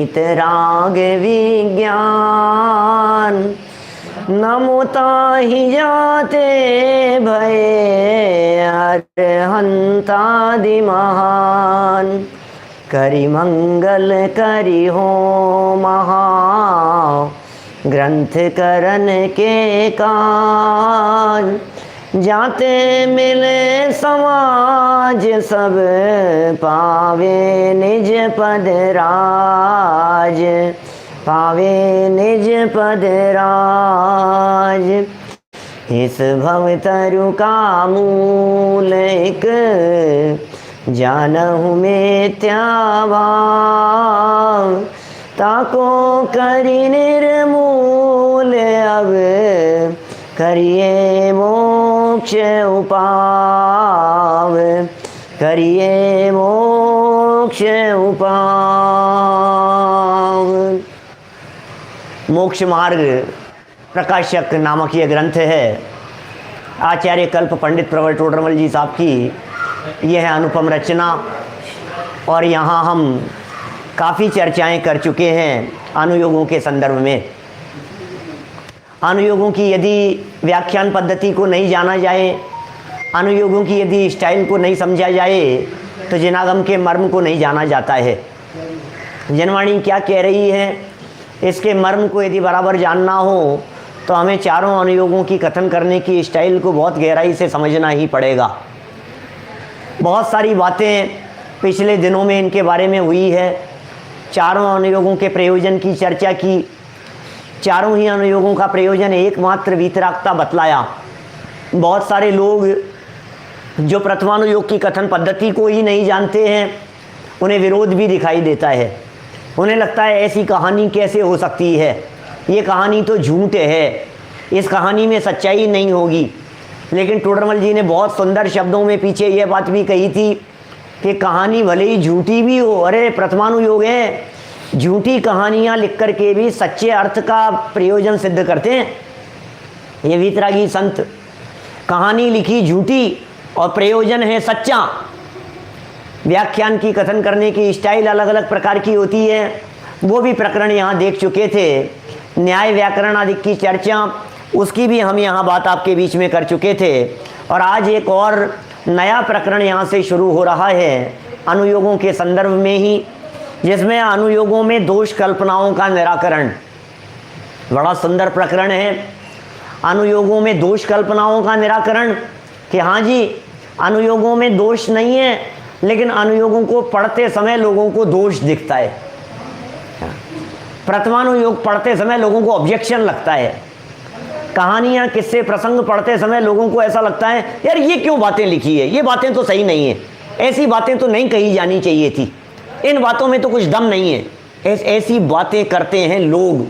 वीतराग विज्ञान, नमुता ही जाते भये अरहंतादि महान। करि मंगल करि हो महा ग्रंथ करन के काज, जाते मिले समाज सब पावे निज पद राज, पावे निज पद राज। इस भवतरु का मूल एक जानहु में त्याभाव, ताको करि निर्मूल अब करिए मोक्ष उपाव, करिए मोक्ष उपाव। मोक्ष मार्ग प्रकाशक नामक यह ग्रंथ है आचार्य कल्प पंडित प्रवर टोडरमल जी साहब की। यह अनुपम रचना और यहाँ हम काफ़ी चर्चाएं कर चुके हैं अनुयोगों के संदर्भ में। अनुयोगों की यदि व्याख्यान पद्धति को नहीं जाना जाए, अनुयोगों की यदि स्टाइल को नहीं समझा जाए, तो जनागम के मर्म को नहीं जाना जाता है। जनवाणी क्या कह रही है, इसके मर्म को यदि बराबर जानना हो तो हमें चारों अनुयोगों की कथन करने की स्टाइल को बहुत गहराई से समझना ही पड़ेगा। बहुत सारी बातें पिछले दिनों में इनके बारे में हुई है। चारों अनुयोगों के प्रयोजन की चर्चा की। चारों ही अनुयोगों का प्रयोजन एकमात्र वीतरागता बतलाया। बहुत सारे लोग जो प्रथमानुयोग की कथन पद्धति को ही नहीं जानते हैं, उन्हें विरोध भी दिखाई देता है। उन्हें लगता है ऐसी कहानी कैसे हो सकती है, ये कहानी तो झूठ है, इस कहानी में सच्चाई नहीं होगी। लेकिन टोडरमल जी ने बहुत सुंदर शब्दों में पीछे यह बात भी कही थी कि कहानी भले ही झूठी भी हो, अरे प्रथमानुयोग है, झूठी कहानियाँ लिख कर के भी सच्चे अर्थ का प्रयोजन सिद्ध करते हैं। ये वीतरागी संत, कहानी लिखी झूठी और प्रयोजन है सच्चा। व्याख्यान की कथन करने की स्टाइल अलग अलग प्रकार की होती है, वो भी प्रकरण यहाँ देख चुके थे। न्याय व्याकरण आदि की चर्चा, उसकी भी हम यहाँ बात आपके बीच में कर चुके थे। और आज एक और नया प्रकरण यहाँ से शुरू हो रहा है अनुयोगों के संदर्भ में ही, जिसमें अनुयोगों में दोष कल्पनाओं का निराकरण। बड़ा सुंदर प्रकरण है अनुयोगों में दोष कल्पनाओं का निराकरण। कि हाँ जी, अनुयोगों में दोष नहीं है, लेकिन अनुयोगों को पढ़ते समय लोगों को दोष दिखता है। प्रथमानुयोग पढ़ते समय लोगों को ऑब्जेक्शन लगता है। कहानियाँ, किस्से, प्रसंग पढ़ते समय लोगों को ऐसा लगता है यार ये क्यों बातें लिखी है, ये बातें तो सही नहीं है, ऐसी बातें तो नहीं कही जानी चाहिए थी, इन बातों में तो कुछ दम नहीं है। ऐसी बातें करते हैं लोग।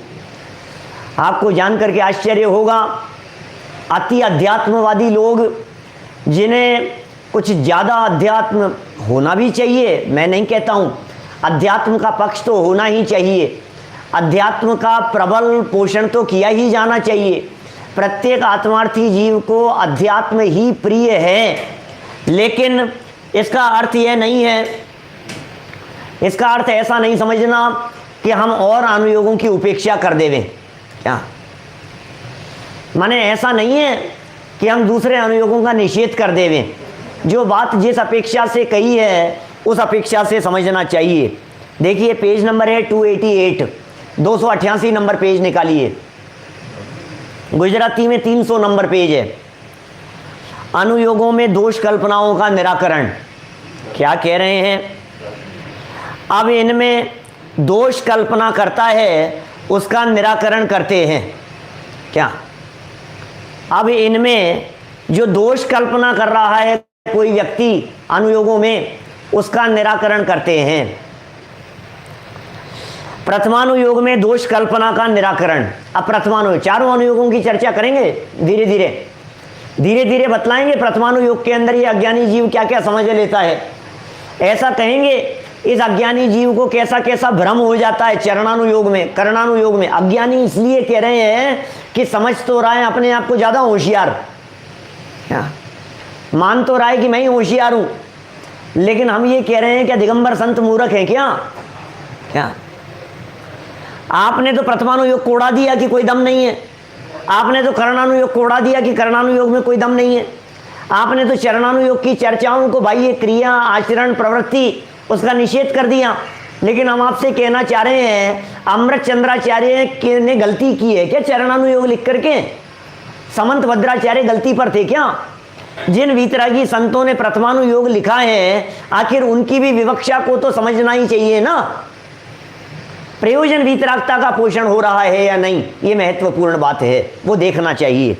आपको जान करके आश्चर्य होगा, अति अध्यात्मवादी लोग, जिन्हें कुछ ज़्यादा अध्यात्म होना भी चाहिए, मैं नहीं कहता हूँ, अध्यात्म का पक्ष तो होना ही चाहिए, अध्यात्म का प्रबल पोषण तो किया ही जाना चाहिए। प्रत्येक आत्मार्थी जीव को अध्यात्म ही प्रिय है, लेकिन इसका अर्थ यह नहीं है, इसका अर्थ ऐसा नहीं समझना कि हम और अनुयोगों की उपेक्षा कर देवें। क्या माने, ऐसा नहीं है कि हम दूसरे अनुयोगों का निषेध कर देवें। जो बात जिस अपेक्षा से कही है उस अपेक्षा से समझना चाहिए। देखिए पेज नंबर है 288, 288 नंबर पेज निकालिए। गुजराती में 300 नंबर पेज है। अनुयोगों में दोष कल्पनाओं का निराकरण। क्या कह रहे हैं, अब इनमें दोष कल्पना करता है उसका निराकरण करते हैं। क्या अब इनमें जो दोष कल्पना कर रहा है कोई व्यक्ति अनुयोगों में, उसका निराकरण करते हैं। प्रथमानुयोग में दोष कल्पना का निराकरण। अब प्रथमानुयोग, चारों अनुयोगों की चर्चा करेंगे, धीरे धीरे बतलाएंगे प्रथमानुयोग के अंदर ये अज्ञानी जीव क्या क्या समझ लेता है। ऐसा कहेंगे इस अज्ञानी जीव को कैसा कैसा भ्रम हो जाता है चरणानुयोग में, करणानुयोग में। अज्ञानी इसलिए कह रहे हैं कि समझ तो रहा है अपने आप को ज़्यादा होशियार, मान तो रहा है कि मैं ही होशियार हूँ, लेकिन हम ये कह रहे हैं क्या दिगंबर संत मूर्ख हैं क्या? आपने तो प्रथमानुयोग को उड़ा दिया कि कोई दम नहीं है, आपने तो करणानुयोग को उड़ा दिया कि करणानुयोग में कोई दम नहीं है, आपने तो चरणानुयोग की चर्चाओं को बाह्य क्रिया आचरण प्रवृत्ति उसका निषेध कर दिया। लेकिन हम आपसे कहना चाह रहे हैं अमृत चंद्राचार्य ने गलती की है क्या चरणानुयोग लिख करके? समंत भद्राचार्य गलती पर थे क्या? जिन वीतरागी संतों ने प्रथमानुयोग लिखा है आखिर उनकी भी विवक्षा को तो समझना ही चाहिए ना। प्रयोजन वीतरागता का पोषण हो रहा है या नहीं, ये महत्वपूर्ण बात है, वो देखना चाहिए।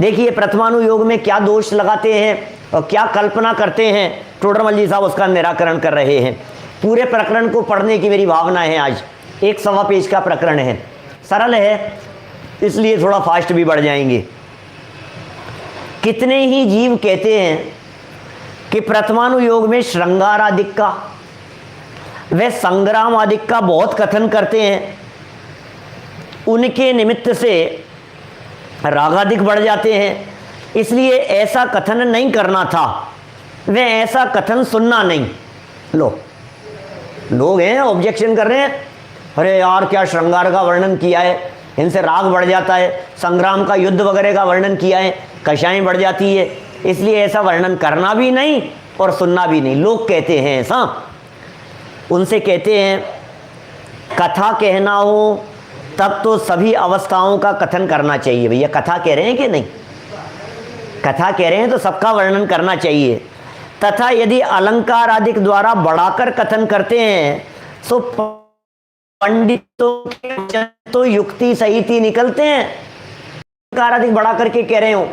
देखिए प्रथमानुयोग में क्या दोष लगाते हैं और क्या कल्पना करते हैं, टोडरमल जी साहब उसका निराकरण कर रहे हैं। पूरे प्रकरण को पढ़ने की मेरी भावना है। आज 1.25 पेज का प्रकरण है, सरल है, इसलिए थोड़ा फास्ट भी बढ़ जाएंगे। कितने ही जीव कहते हैं कि प्रथमानुयोग में श्रृंगार आदिक का वे संग्राम आदिक का बहुत कथन करते हैं, उनके निमित्त से रागादिक बढ़ जाते हैं, इसलिए ऐसा कथन नहीं करना था, वे ऐसा कथन सुनना नहीं। लो लोग हैं ऑब्जेक्शन कर रहे हैं, अरे यार क्या श्रृंगार का वर्णन किया है, इनसे राग बढ़ जाता है, संग्राम का युद्ध वगैरह का वर्णन किया है, कषाएं बढ़ जाती है, इसलिए ऐसा वर्णन करना भी नहीं और सुनना भी नहीं। लोग कहते हैं ऐसा। उनसे कहते हैं कथा कहना हो तब तो सभी अवस्थाओं का कथन करना चाहिए। भैया कथा कह रहे हैं कि नहीं? कथा कह रहे हैं तो सबका वर्णन करना चाहिए। तथा यदि अलंकार आदि द्वारा बढ़ाकर कथन करते हैं तो पंडितों के तो युक्ति सहित ही निकलते हैं। अलंकार आदि बढ़ा करके कह रहे हो,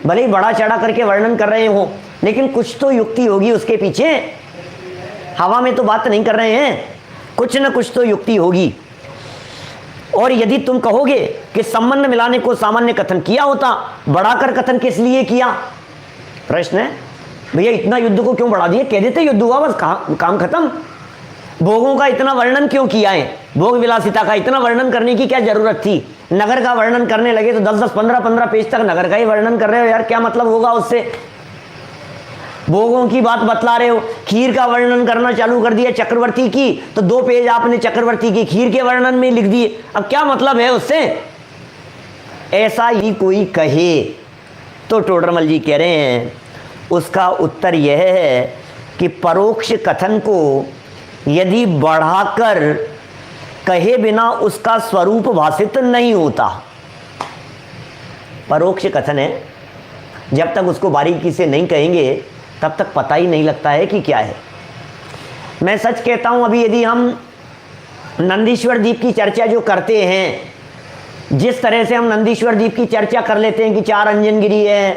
भले ही बड़ा चढ़ा करके वर्णन कर रहे हो, लेकिन कुछ तो युक्ति होगी उसके पीछे। हवा में तो बात नहीं कर रहे हैं, कुछ न कुछ तो युक्ति होगी। और यदि तुम कहोगे कि संबंध मिलाने को सामान्य कथन किया होता, बढ़ाकर कथन किस लिए किया? प्रश्न है भैया इतना युद्ध को क्यों बढ़ा दिए? कह देते युद्ध हुआ बस काम खत्म। भोगों का इतना वर्णन क्यों किया है? भोग विलासिता का इतना वर्णन करने की क्या जरूरत थी? नगर का वर्णन करने लगे तो 10-10, 15-15 पेज तक नगर का ही वर्णन कर रहे हो यार, क्या मतलब होगा उससे? भोगों की बात बतला रहे हो, खीर का वर्णन करना चालू कर दिया चक्रवर्ती की, तो 2 पेज आपने चक्रवर्ती की खीर के वर्णन में लिख दिए। अब क्या मतलब है उससे? ऐसा ही कोई कहे तो टोडरमल जी कह रहे हैं उसका उत्तर यह है कि परोक्ष कथन को यदि बढ़ाकर कहे बिना उसका स्वरूप भाषित नहीं होता। परोक्ष कथन है, जब तक उसको बारीकी से नहीं कहेंगे तब तक पता ही नहीं लगता है कि क्या है। मैं सच कहता हूं, अभी यदि हम नंदीश्वर द्वीप की चर्चा जो करते हैं, जिस तरह से हम नंदीश्वर द्वीप की चर्चा कर लेते हैं कि 4 अंजनगिरी है,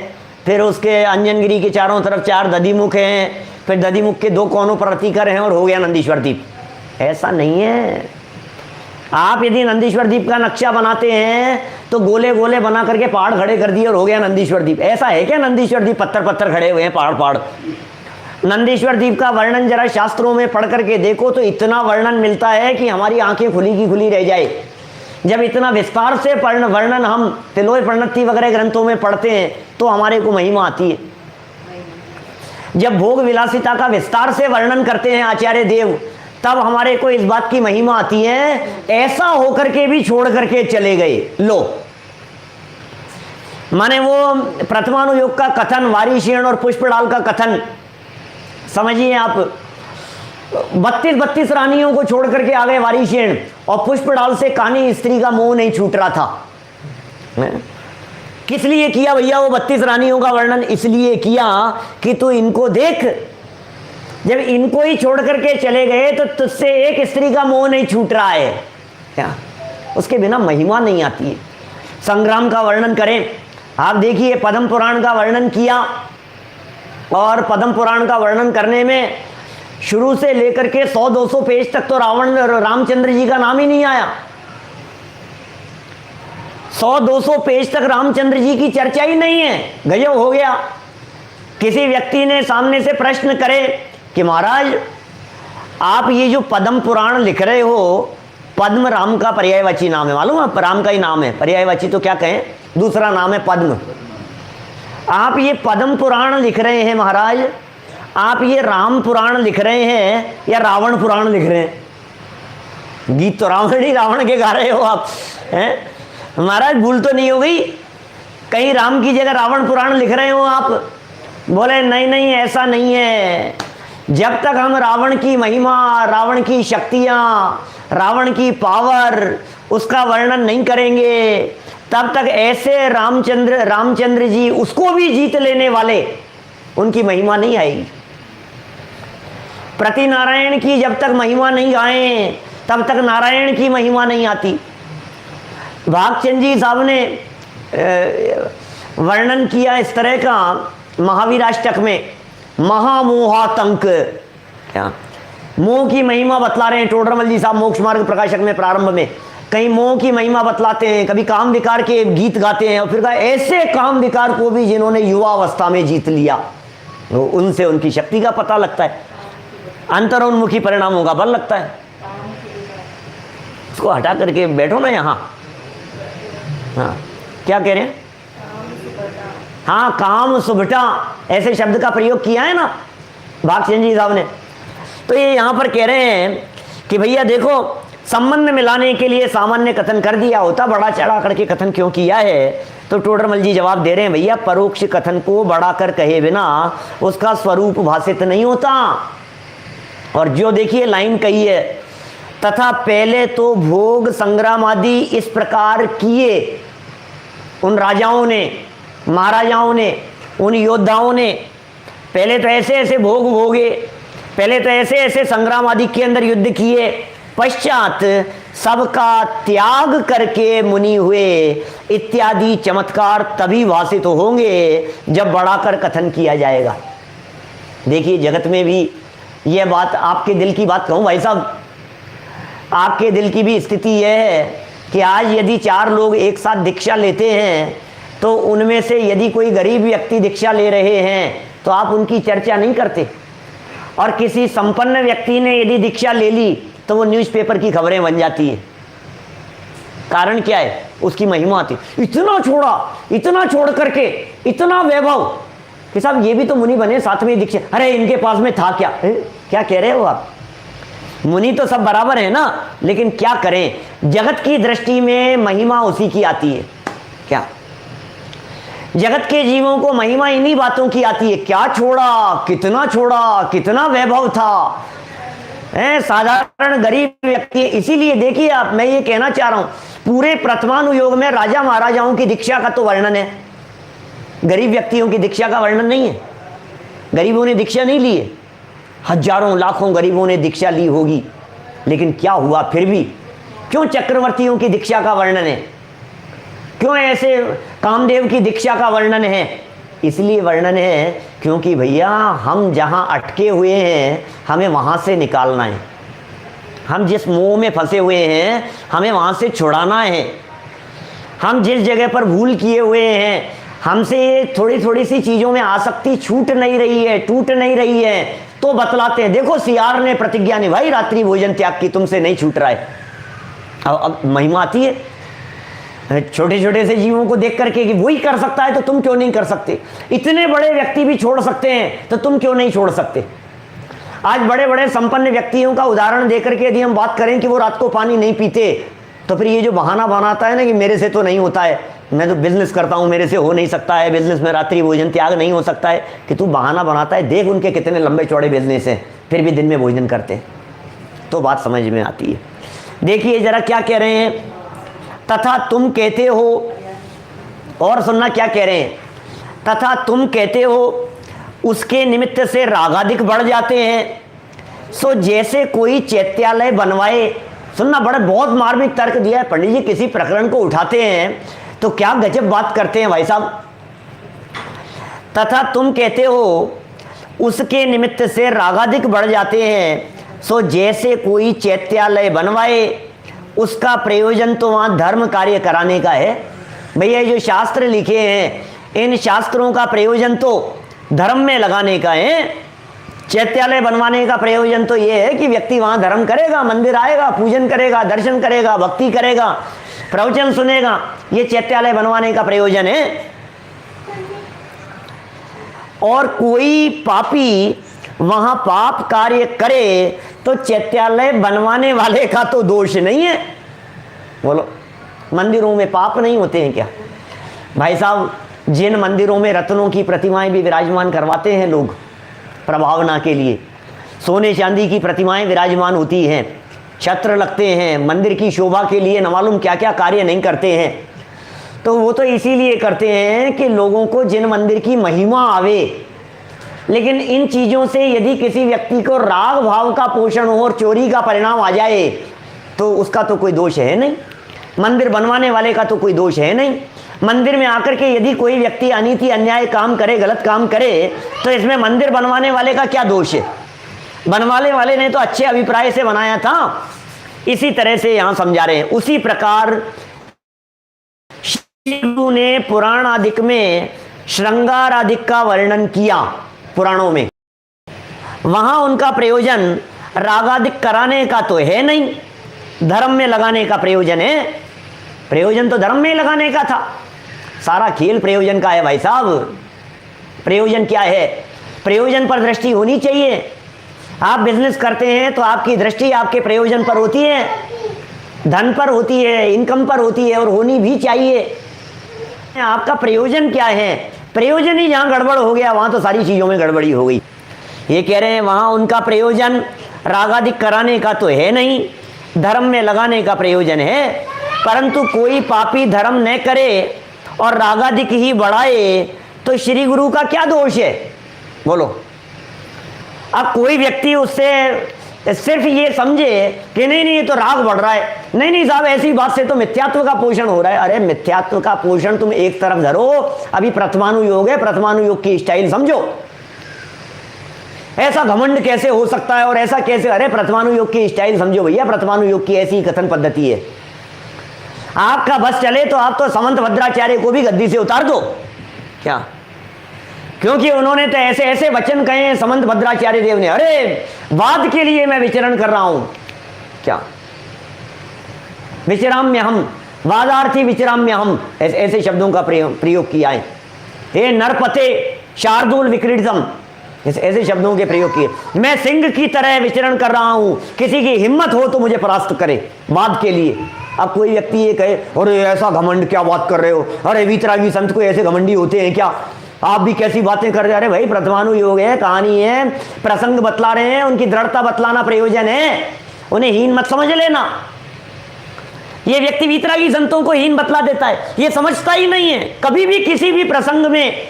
फिर उसके अंजनगिरी के चारों तरफ 4 दधिमुख हैं, फिर दधिमुख के 2 कोनों पर अतिकर हैं और हो गया नंदीश्वर द्वीप। ऐसा नहीं है। आप यदि नंदीश्वर द्वीप का नक्शा बनाते हैं तो गोले गोले बना करके पहाड़ खड़े कर दिए और हो गया नंदीश्वर द्वीप। ऐसा है क्या? नंदीश्वर द्वीप पत्थर पत्थर खड़े हुए हैं, पहाड़ पहाड़। नंदीश्वर द्वीप का वर्णन जरा शास्त्रों में पढ़ करके देखो तो इतना वर्णन मिलता है कि हमारी आंखें खुली की खुली रह जाए। जब इतना विस्तार से वर्णन हम तिलोय प्रणति वगैरह ग्रंथों में पढ़ते हैं तो हमारे को महिमा आती है। जब भोग विलासिता का विस्तार से वर्णन करते हैं आचार्य देव, तब हमारे को इस बात की महिमा आती है, ऐसा होकर के भी छोड़ करके चले गए। लो माने वो प्रथमानुयोग का कथन, वारिशीण और पुष्पडाल का कथन समझिए आप, 32 रानियों को छोड़ करके आ गए वारिशीण, और पुष्पडाल से कानी स्त्री का मोह नहीं छूट रहा था। किस लिए किया भैया वो 32 रानियों का वर्णन? इसलिए किया कि तू इनको देख, जब इनको ही छोड़ करके चले गए तो तुझसे एक स्त्री का मोह नहीं छूट रहा है क्या? उसके बिना महिमा नहीं आती है। संग्राम का वर्णन करें, आप देखिए पद्म पुराण का वर्णन किया, और पद्म पुराण का वर्णन करने में शुरू से लेकर के 100-200 पेज तक तो रामचंद्र जी का नाम ही नहीं आया। 100-200 पेज तक रामचंद्र जी की चर्चा ही नहीं है। गजब हो गया। किसी व्यक्ति ने सामने से प्रश्न करे कि महाराज आप ये जो पद्म पुराण लिख रहे हो, पद्म राम का पर्यायवाची नाम है, मालूम है? राम का ही नाम है, पर्यायवाची तो क्या कहें, दूसरा नाम है पद्म। आप ये पद्म पुराण लिख रहे हैं महाराज, आप ये राम पुराण लिख रहे हैं या रावण पुराण लिख रहे हैं? गीत तो रावण ही रावण के गा रहे हो आप, हैं? महाराज भूल तो नहीं हो गई? कहीं राम की जगह रावण पुराण लिख रहे हो आप? बोले नहीं नहीं, ऐसा नहीं है। जब तक हम रावण की महिमा, रावण की शक्तियां, रावण की पावर, उसका वर्णन नहीं करेंगे, तब तक ऐसे रामचंद्र जी, उसको भी जीत लेने वाले, उनकी महिमा नहीं आएगी। प्रति नारायण की जब तक महिमा नहीं गाएं, तब तक नारायण की महिमा नहीं आती। भागचंद जी साहब ने वर्णन किया इस तरह का महावीराष्टक में, महामोहातंक, क्या मोह की महिमा बतला रहे हैं टोडरमल जी साहब मोक्ष मार्ग प्रकाशक में। प्रारंभ में कहीं मोह की महिमा बतलाते हैं, कभी काम विकार के गीत गाते हैं, और फिर कहा ऐसे काम विकार को भी जिन्होंने युवा अवस्था में जीत लिया, तो उनसे उनकी शक्ति का पता लगता है, अंतरोन्मुखी परिणामों का बल लगता है। इसको हटा करके बैठो ना यहाँ। हाँ, क्या कह रहे हैं? हाँ, काम सुभटा, ऐसे शब्द का प्रयोग किया है ना भागचंद जी साहब ने। तो ये यहाँ पर कह रहे हैं कि भैया देखो, संबंध मिलाने के लिए सामान्य कथन कर दिया होता, बड़ा चढ़ा करके कथन क्यों किया है? तो टोडरमल जी जवाब दे रहे हैं, भैया परोक्ष कथन को बढ़ाकर कहे बिना उसका स्वरूप भाषित नहीं होता। और जो देखिए लाइन कही है, तथा पहले तो भोग संग्राम आदि इस प्रकार किए उन राजाओं ने, महाराजाओं ने, उन योद्धाओं ने, पहले तो ऐसे ऐसे भोग भोगे, पहले तो ऐसे ऐसे संग्राम आदि के अंदर युद्ध किए, पश्चात सबका त्याग करके मुनि हुए, इत्यादि चमत्कार तभी भाषित होंगे जब बढ़ाकर कथन किया जाएगा। देखिए जगत में भी यह बात, आपके दिल की बात कहूं भाई साहब, आपके दिल की भी स्थिति यह है कि आज यदि 4 लोग एक साथ दीक्षा लेते हैं, तो उनमें से यदि कोई गरीब व्यक्ति दीक्षा ले रहे हैं तो आप उनकी चर्चा नहीं करते, और किसी संपन्न व्यक्ति ने यदि दीक्षा ले ली तो वो न्यूज़पेपर की खबरें बन जाती है। कारण क्या है? उसकी महिमा आती। इतना छोड़ा, इतना छोड़ करके इतना वैभव कि साहब ये भी तो मुनि बने, साथ में दीक्षा, अरे इनके पास में था क्या? क्या कह रहे हो आप? मुनि तो सब बराबर है ना, लेकिन क्या करें, जगत की दृष्टि में महिमा उसी की आती है। क्या जगत के जीवों को महिमा इन्हीं बातों की आती है। क्या छोड़ा, कितना वैभव था, साधारण गरीब व्यक्ति। इसीलिए देखिए आप, मैं ये कहना चाह रहा हूं, पूरे प्रथमानुयोग में राजा महाराजाओं की दीक्षा का तो वर्णन है, गरीब व्यक्तियों की दीक्षा का वर्णन नहीं है। गरीबों ने दीक्षा नहीं ली है, हजारों लाखों गरीबों ने दीक्षा ली होगी, लेकिन क्या हुआ फिर भी? क्यों चक्रवर्तियों की दीक्षा का वर्णन है? क्यों ऐसे कामदेव की दीक्षा का वर्णन है? इसलिए वर्णन है क्योंकि भैया हम जहां अटके हुए हैं हमें वहां से निकालना है। हम जिस मोह में फंसे हुए हैं हमें वहां से छुड़ाना है। हम जिस जगह पर भूल किए हुए हैं, हमसे थोड़ी थोड़ी सी चीजों में आसक्ति छूट नहीं रही है, टूट नहीं रही है, तो बतलाते हैं। देखो सियार ने प्रतिज्ञा निभाई, रात्रि भोजन त्याग की, तुमसे नहीं छूट रहा है। अब महिमा आती है छोटे छोटे से जीवों को देख करके कि वही कर सकता है तो तुम क्यों नहीं कर सकते? इतने बड़े व्यक्ति भी छोड़ सकते हैं तो तुम क्यों नहीं छोड़ सकते? आज बड़े बड़े संपन्न व्यक्तियों का उदाहरण देकर के यदि हम बात करें कि वो रात को पानी नहीं पीते, तो फिर ये जो बहाना बनाता है ना कि मेरे से तो नहीं होता है, मैं तो बिजनेस करता हूँ, मेरे से हो नहीं सकता है, बिजनेस में रात्रि भोजन त्याग नहीं हो सकता है, कि तू बहाना बनाता है। देख उनके कितने लंबे चौड़े बिजनेस हैं, फिर भी दिन में भोजन करते हैं, तो बात समझ में आती है। देखिए जरा क्या कह रहे हैं, तथा तुम कहते हो, और सुनना क्या कह रहे हैं, तथा तुम कहते हो उसके निमित्त से रागाधिक बढ़ जाते हैं, सो जैसे कोई चैत्यालय बनवाए। सुनना, बड़ा बहुत मार्मिक तर्क दिया है पंडित जी। किसी प्रकरण को उठाते हैं तो क्या गजब बात करते हैं भाई साहब। तथा तुम कहते हो उसके निमित्त से रागाधिक बढ़ जाते हैं, सो जैसे कोई चैत्यालय बनवाए, उसका प्रयोजन तो वहां धर्म कार्य कराने का है। भैया ये जो शास्त्र लिखे हैं, इन शास्त्रों का प्रयोजन तो धर्म में लगाने का है। चैत्यालय बनवाने का प्रयोजन तो ये है कि व्यक्ति वहां धर्म करेगा, मंदिर आएगा, पूजन करेगा, दर्शन करेगा, भक्ति करेगा, प्रवचन सुनेगा, ये चैत्यालय बनवाने का प्रयोजन है। और कोई पापी वहां पाप कार्य करे तो चैत्यालय बनवाने वाले का तो दोष नहीं है। बोलो, मंदिरों में पाप नहीं होते हैं क्या? भाई साहब, जिन मंदिरों में रत्नों की प्रतिमाएं भी विराजमान करवाते हैं लोग प्रभावना के लिए, सोने चांदी की प्रतिमाएं विराजमान होती हैं, छत्र लगते हैं, मंदिर की शोभा के लिए न मालूम क्या क्या कार्य नहीं करते हैं, तो वो तो इसीलिए करते हैं कि लोगों को जिन मंदिर की महिमा आवे। लेकिन इन चीज़ों से यदि किसी व्यक्ति को राग भाव का पोषण हो और चोरी का परिणाम आ जाए तो उसका तो कोई दोष है नहीं, मंदिर बनवाने वाले का तो कोई दोष है नहीं। मंदिर में आकर के यदि कोई व्यक्ति अनीति अन्याय काम करे, गलत काम करे, तो इसमें मंदिर बनवाने वाले का क्या दोष है? बनवाने वाले ने तो अच्छे अभिप्राय से बनाया था। इसी तरह से यहां समझा रहे हैं। उसी प्रकार श्री गुरु ने पुराण आदिक में श्रृंगार आदिक का वर्णन किया पुराणों में, वहां उनका प्रयोजन रागादिक कराने का तो है नहीं, धर्म में लगाने का प्रयोजन है। प्रयोजन तो धर्म में लगाने का था, सारा खेल प्रयोजन का है भाई साहब। प्रयोजन क्या है? प्रयोजन पर दृष्टि होनी चाहिए। आप बिजनेस करते हैं तो आपकी दृष्टि आपके प्रयोजन पर होती है, धन पर होती है, इनकम पर होती है, और होनी भी चाहिए। आपका प्रयोजन क्या है? प्रयोजन ही जहां गड़बड़ हो गया वहां तो सारी चीजों में गड़बड़ी हो गई। ये कह रहे हैं वहां उनका प्रयोजन रागादिक कराने का तो है नहीं, धर्म में लगाने का प्रयोजन है। परंतु कोई पापी धर्म न करे और रागादिक ही बढ़ाए तो श्री गुरु का क्या दोष है? बोलो। अब कोई व्यक्ति उससे सिर्फ ये समझे कि नहीं नहीं ये तो राग बढ़ रहा है, नहीं नहीं साहब ऐसी बात से तो मिथ्यात्व का पोषण हो रहा है। अरे मिथ्यात्व का पोषण तुम एक तरफ धरो, अभी प्रथमानुयोग है, प्रथमानुयोग की स्टाइल समझो। ऐसा घमंड कैसे हो सकता है और ऐसा कैसे? अरे प्रथमानुयोग की स्टाइल समझो भैया, प्रथमानुयोग की ऐसी कथन पद्धति है। आपका बस चले तो आप तो समंत भद्राचार्य को भी गद्दी से उतार दो क्या? क्योंकि उन्होंने तो ऐसे ऐसे वचन कहे हैं समंत भद्राचार्य देव ने, अरे वाद के लिए मैं विचरण कर रहा हूं क्या? विचराम्य हम, वादार्थी विचराम्य हम, ऐसे शब्दों का प्रयोग किया है। हे नरपते शार्दूल विक्रीडम, ऐसे शब्दों के प्रयोग किए। मैं सिंह की तरह विचरण कर रहा हूं, किसी की हिम्मत हो तो मुझे परास्त करे वाद के लिए। अब कोई व्यक्ति ये कहे अरे ऐसा घमंड क्या बात कर रहे हो, अरे वीतरागी संत को ऐसे घमंडी होते हैं क्या, आप भी कैसी बातें कर रहे? अरे भाई प्रथमानुयोग है, कहानी है, प्रसंग बतला रहे हैं, उनकी दृढ़ता बतलाना प्रयोजन है, उन्हें हीन मत समझ लेना। ये व्यक्ति वीतरागी संतों को हीन बतला देता है, ये समझता ही नहीं है। कभी भी किसी भी प्रसंग में,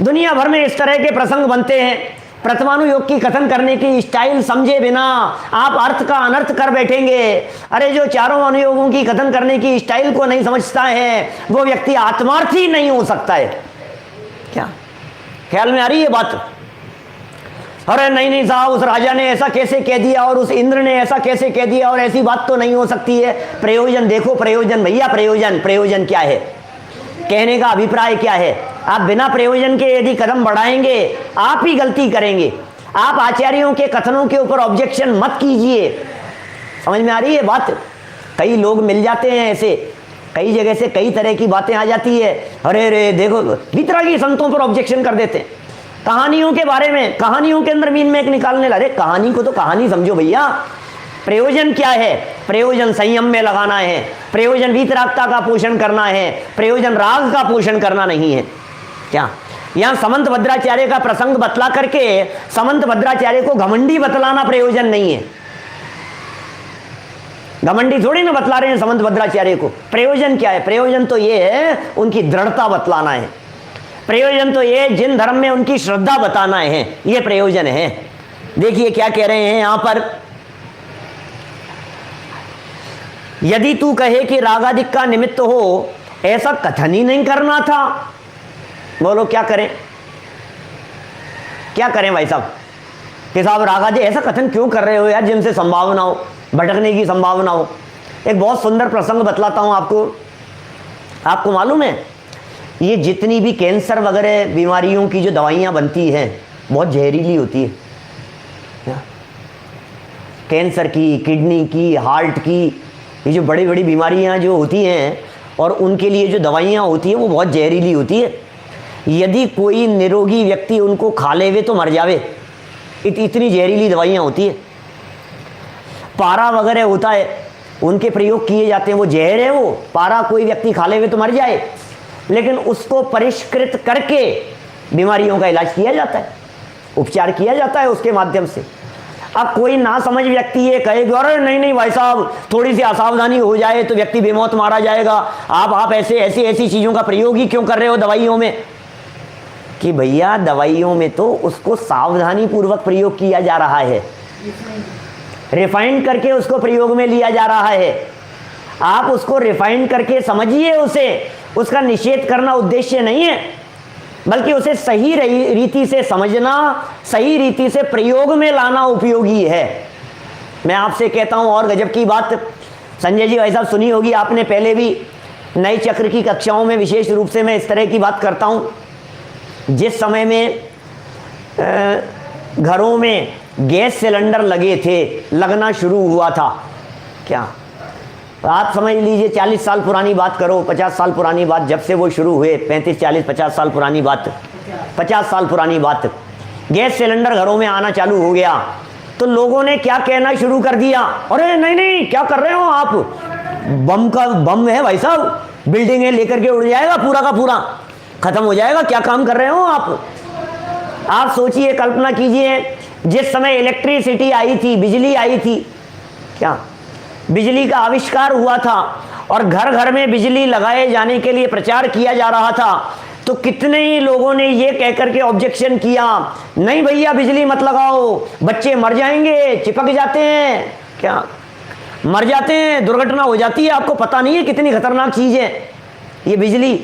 दुनिया भर में इस तरह के प्रसंग बनते हैं, प्रथमानुयोग की कथन करने की स्टाइल समझे बिना आप अर्थ का अनर्थ कर बैठेंगे। अरे जो चारों अनुयोगों की कथन करने की स्टाइल को नहीं समझता है वो व्यक्ति आत्मार्थी नहीं हो सकता है क्या? ख्याल में आ रही है बात? अरे नहीं नहीं साहब उस राजा ने ऐसा कैसे कह दिया और उस इंद्र ने ऐसा कैसे कह दिया और ऐसी बात तो नहीं हो सकती है। प्रयोजन देखो, प्रयोजन भैया, प्रयोजन क्या है, कहने का अभिप्राय क्या है। आप बिना प्रयोजन के यदि कदम बढ़ाएंगे आप ही गलती करेंगे। आप आचार्यों के कथनों के ऊपर ऑब्जेक्शन मत कीजिए। समझ में आ रही है बात? कई लोग मिल जाते हैं ऐसे, कई जगह से कई तरह की बातें आ जाती है। अरे रे देखो, वीतरागी संतों पर ऑब्जेक्शन कर देते हैं। कहानियों के बारे में, कहानियों के अंदर मीन में एक निकालने लगे। कहानी को तो कहानी समझो भैया। प्रयोजन क्या है? प्रयोजन संयम में लगाना है, प्रयोजन वीतरागता का पोषण करना है, प्रयोजन राग का पोषण करना नहीं है क्या? यहां समंत भद्राचार्य का प्रसंग बतला करके समंत भद्राचार्य को घमंडी बतलाना प्रयोजन नहीं है। घमंडी थोड़ी ना बतला रहे हैं समंत भद्राचार्य को। प्रयोजन क्या है? प्रयोजन तो ये है उनकी दृढ़ता बतलाना है। प्रयोजन तो ये जिन धर्म में उनकी श्रद्धा बताना है, ये प्रयोजन है। देखिए क्या कह रहे हैं यहां पर, यदि तू कहे कि रागादिक का निमित्त हो, ऐसा कथन ही नहीं करना था। बोलो क्या करें, क्या करें भाई साहब? कि साहब रागादि ऐसा कथन क्यों कर रहे हो यार, जिनसे संभावना हो, भटकने की संभावना हो। एक बहुत सुंदर प्रसंग बतलाता हूं आपको। आपको मालूम है ये जितनी भी कैंसर वगैरह बीमारियों की जो दवाइयां बनती हैं बहुत जहरीली होती है। कैंसर की, किडनी की, हार्ट की, ये जो बड़ी बड़ी बीमारियां जो होती हैं और उनके लिए जो दवाइयां होती हैं वो बहुत जहरीली होती है। यदि कोई निरोगी व्यक्ति उनको खा लेवे तो मर जावे। इतनी जहरीली दवाइयाँ होती है। पारा वगैरह होता है, उनके प्रयोग किए जाते हैं, वो जहर है। वो पारा कोई व्यक्ति खा ले तो मर जाए, लेकिन उसको परिष्कृत करके बीमारियों का इलाज किया जाता है, उपचार किया जाता है उसके माध्यम से। अब कोई ना समझ व्यक्ति ये कहेगा अरे नहीं नहीं भाई साहब, थोड़ी सी असावधानी हो जाए तो व्यक्ति बेमौत मारा जाएगा, आप ऐसे ऐसी चीज़ों का प्रयोग ही क्यों कर रहे हो दवाइयों में? कि भैया दवाइयों में तो उसको सावधानी पूर्वक प्रयोग किया जा रहा है, रिफाइंड करके उसको प्रयोग में लिया जा रहा है। आप उसको रिफाइंड करके समझिए, उसे उसका निषेध करना उद्देश्य नहीं है, बल्कि उसे सही रीति से समझना, सही रीति से प्रयोग में लाना उपयोगी है। मैं आपसे कहता हूं और गजब की बात, संजय जी भाई साहब सुनी होगी आपने पहले भी, नए चक्र की कक्षाओं में विशेष रूप से मैं इस तरह की बात करता हूं। जिस समय में घरों में गैस सिलेंडर लगे थे, लगना शुरू हुआ था, क्या आप समझ लीजिए 40 साल पुरानी बात करो, 50 साल पुरानी बात, जब से वो शुरू हुए, 35 40 50 साल पुरानी बात, 50 साल पुरानी बात, गैस सिलेंडर घरों में आना चालू हो गया, तो लोगों ने क्या कहना शुरू कर दिया, अरे नहीं नहीं क्या कर रहे हो आप, बम है भाई साहब, बिल्डिंग है लेकर के उड़ जाएगा, पूरा का पूरा खत्म हो जाएगा, क्या काम कर रहे हो आप। आप सोचिए, कल्पना कीजिए, जिस समय इलेक्ट्रिसिटी आई थी, बिजली आई थी, क्या बिजली का आविष्कार हुआ था और घर घर में बिजली लगाए जाने के लिए प्रचार किया जा रहा था, तो कितने ही लोगों ने ये कहकर के ऑब्जेक्शन किया, नहीं भैया बिजली मत लगाओ, बच्चे मर जाएंगे, चिपक जाते हैं, क्या मर जाते हैं, दुर्घटना हो जाती है, आपको पता नहीं है कितनी खतरनाक चीज़ है ये बिजली।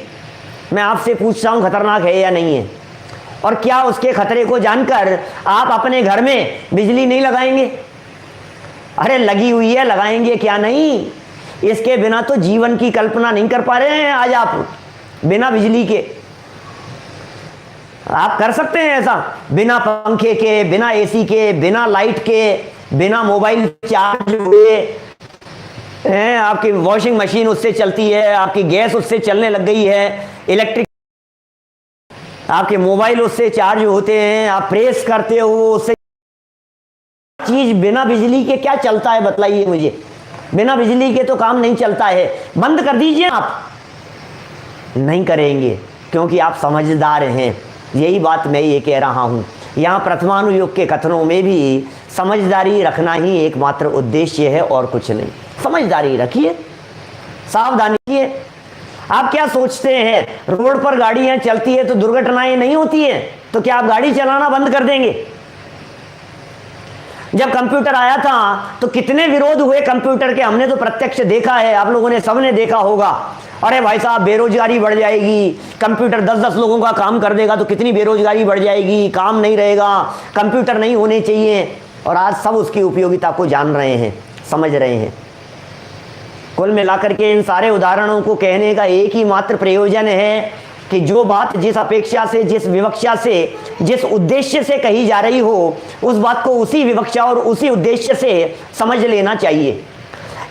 मैं आपसे पूछता हूँ खतरनाक है या नहीं है? और क्या उसके खतरे को जानकर आप अपने घर में बिजली नहीं लगाएंगे? अरे लगी हुई है, लगाएंगे क्या नहीं? इसके बिना तो जीवन की कल्पना नहीं कर पा रहे हैं आज आप, बिना बिजली के। आप कर सकते हैं ऐसा, बिना पंखे के, बिना एसी के, बिना लाइट के, बिना मोबाइल चार्ज हुए, आपकी वॉशिंग मशीन उससे चलती है, आपकी गैस उससे चलने लग गई है, इलेक्ट्रिक, आपके मोबाइल उससे चार्ज होते हैं, आप प्रेस करते हो उससे। चीज बिना बिजली के क्या चलता है बतलाइए मुझे? बिना बिजली के तो काम नहीं चलता है। बंद कर दीजिए आप, नहीं करेंगे क्योंकि आप समझदार हैं। यही बात मैं ये कह रहा हूँ, यहाँ प्रथमानुयोग के कथनों में भी समझदारी रखना ही एकमात्र उद्देश्य है और कुछ नहीं। समझदारी रखिए, सावधानी रखिए। आप क्या सोचते हैं, रोड पर गाड़ियाँ चलती है तो दुर्घटनाएं नहीं होती है, तो क्या आप गाड़ी चलाना बंद कर देंगे? जब कंप्यूटर आया था तो कितने विरोध हुए कंप्यूटर के, हमने तो प्रत्यक्ष देखा है, आप लोगों ने सबने देखा होगा। अरे भाई साहब बेरोजगारी बढ़ जाएगी, कंप्यूटर 10-10 लोगों का काम कर देगा तो कितनी बेरोजगारी बढ़ जाएगी, काम नहीं रहेगा, कंप्यूटर नहीं होने चाहिए। और आज सब उसकी उपयोगिता को जान रहे हैं, समझ रहे हैं। कुल मिलाकर के इन सारे उदाहरणों को कहने का एक ही मात्र प्रयोजन है कि जो बात जिस अपेक्षा से, जिस विवक्षा से, जिस उद्देश्य से कही जा रही हो, उस बात को उसी विवक्षा और उसी उद्देश्य से समझ लेना चाहिए।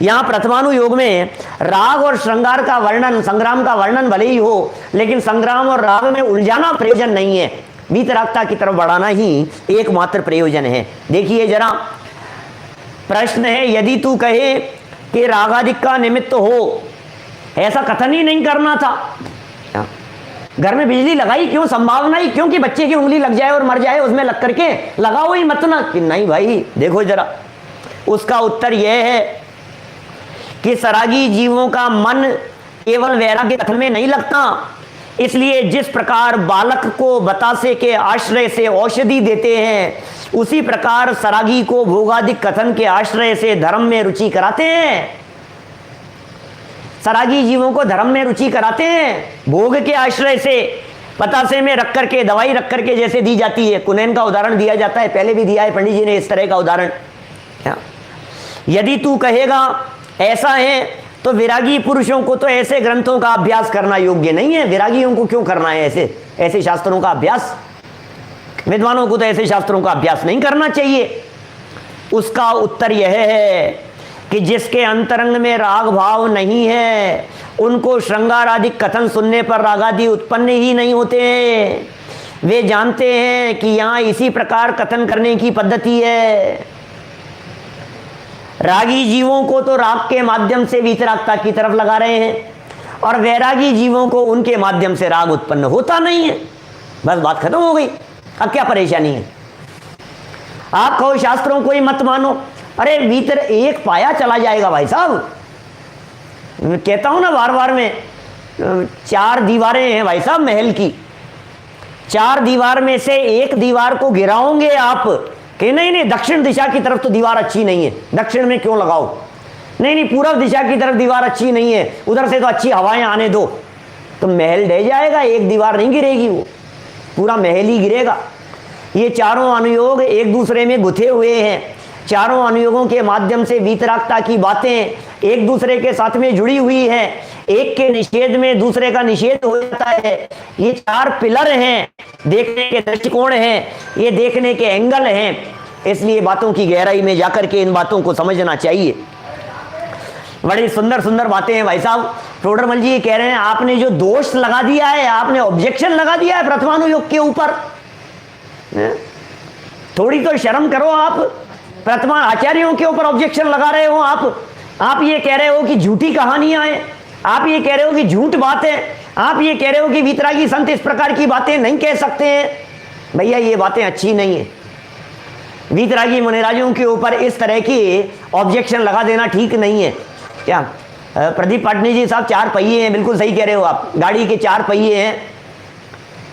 यहाँ प्रथमानुयोग में राग और श्रृंगार का वर्णन, संग्राम का वर्णन भले ही हो, लेकिन संग्राम और राग में उलझाना प्रयोजन नहीं है, वीतरागता की तरफ बढ़ाना ही एकमात्र प्रयोजन है। देखिए जरा, प्रश्न है, यदि तू कहे कि रागादिक का निमित्त हो, ऐसा कथन ही नहीं करना था। घर में बिजली लगाई क्यों, संभावना ही क्यों कि बच्चे की उंगली लग जाए और मर जाए, उसमें लग करके लगाओ ही मत ना। कि नहीं भाई देखो जरा, उसका उत्तर यह है कि सरागी जीवों का मन केवल वैराग्य कथन में नहीं लगता, इसलिए जिस प्रकार बालक को बतासे के आश्रय से औषधि देते हैं, उसी प्रकार सरागी को भोगादिक कथन के आश्रय से धर्म में रुचि कराते हैं। सरागी जीवों को धर्म में रुचि कराते हैं, भोग के आश्रय से, पतासे में रख करके, दवाई रख करके जैसे दी जाती है। कुनैन का उदाहरण दिया जाता है, पहले भी दिया है पंडित जी ने इस तरह का उदाहरण। यदि तू कहेगा ऐसा है तो विरागी पुरुषों को तो ऐसे ग्रंथों का अभ्यास करना योग्य नहीं है। विरागियों को क्यों करना है ऐसे शास्त्रों का अभ्यास? विद्वानों को तो ऐसे शास्त्रों का अभ्यास नहीं करना चाहिए। उसका उत्तर यह है कि जिसके अंतरंग में राग भाव नहीं है, उनको श्रृंगार आदि कथन सुनने पर रागादि उत्पन्न ही नहीं होते हैं। वे जानते हैं कि यहां इसी प्रकार कथन करने की पद्धति है। रागी जीवों को तो राग के माध्यम से वीतरागता की तरफ लगा रहे हैं और वैरागी जीवों को उनके माध्यम से राग उत्पन्न होता नहीं है। बस बात खत्म हो गई। अब क्या परेशानी है? आप कहो शास्त्रों को ही मत मानो, अरे भीतर एक पाया चला जाएगा भाई साहब। मैं कहता हूं ना बार बार में, 4 दीवारें हैं भाई साहब महल की, 4 दीवार में से एक दीवार को गिराओगे आप कि नहीं दक्षिण दिशा की तरफ तो दीवार अच्छी नहीं है, दक्षिण में क्यों लगाओ, नहीं पूर्व दिशा की तरफ दीवार अच्छी नहीं है, उधर से तो अच्छी हवाएं आने दो, तो महल ढह जाएगा। एक दीवार नहीं गिरेगी, वो पूरा महल ही गिरेगा। ये चारों अनुयोग एक दूसरे में गुथे हुए हैं। चारों अनुयोगों के माध्यम से वीतरागता की बातें एक दूसरे के साथ में जुड़ी हुई हैं। एक के निषेध में दूसरे का निषेध हो जाता है। ये 4 पिलर हैं, देखने के दृष्टिकोण हैं, ये देखने के एंगल हैं। इसलिए बातों की गहराई में जाकर के इन बातों को समझना चाहिए। बड़ी सुंदर सुंदर बातें हैं भाई साहब। टोडरमल जी ये कह रहे हैं आपने जो दोष लगा दिया है, आपने ऑब्जेक्शन लगा दिया है प्रथमानुयोग के ऊपर, थोड़ी तो शर्म करो। आप प्रथमा आचार्यों के ऊपर ऑब्जेक्शन लगा रहे हो। आप ये कह रहे हो कि झूठी कहानियां हैं, आप ये कह रहे हो कि झूठ बात है, आप ये कह रहे हो कि वीतरागी संत इस प्रकार की बातें नहीं कह सकते हैं। भैया ये बातें अच्छी नहीं है। वीतरागी मुनिराजों के ऊपर इस तरह की ऑब्जेक्शन लगा देना ठीक नहीं है। क्या प्रदीप पाटनी जी साहब, 4 पहिए हैं, बिल्कुल सही कह रहे हो आप। गाड़ी के 4 पहिए हैं,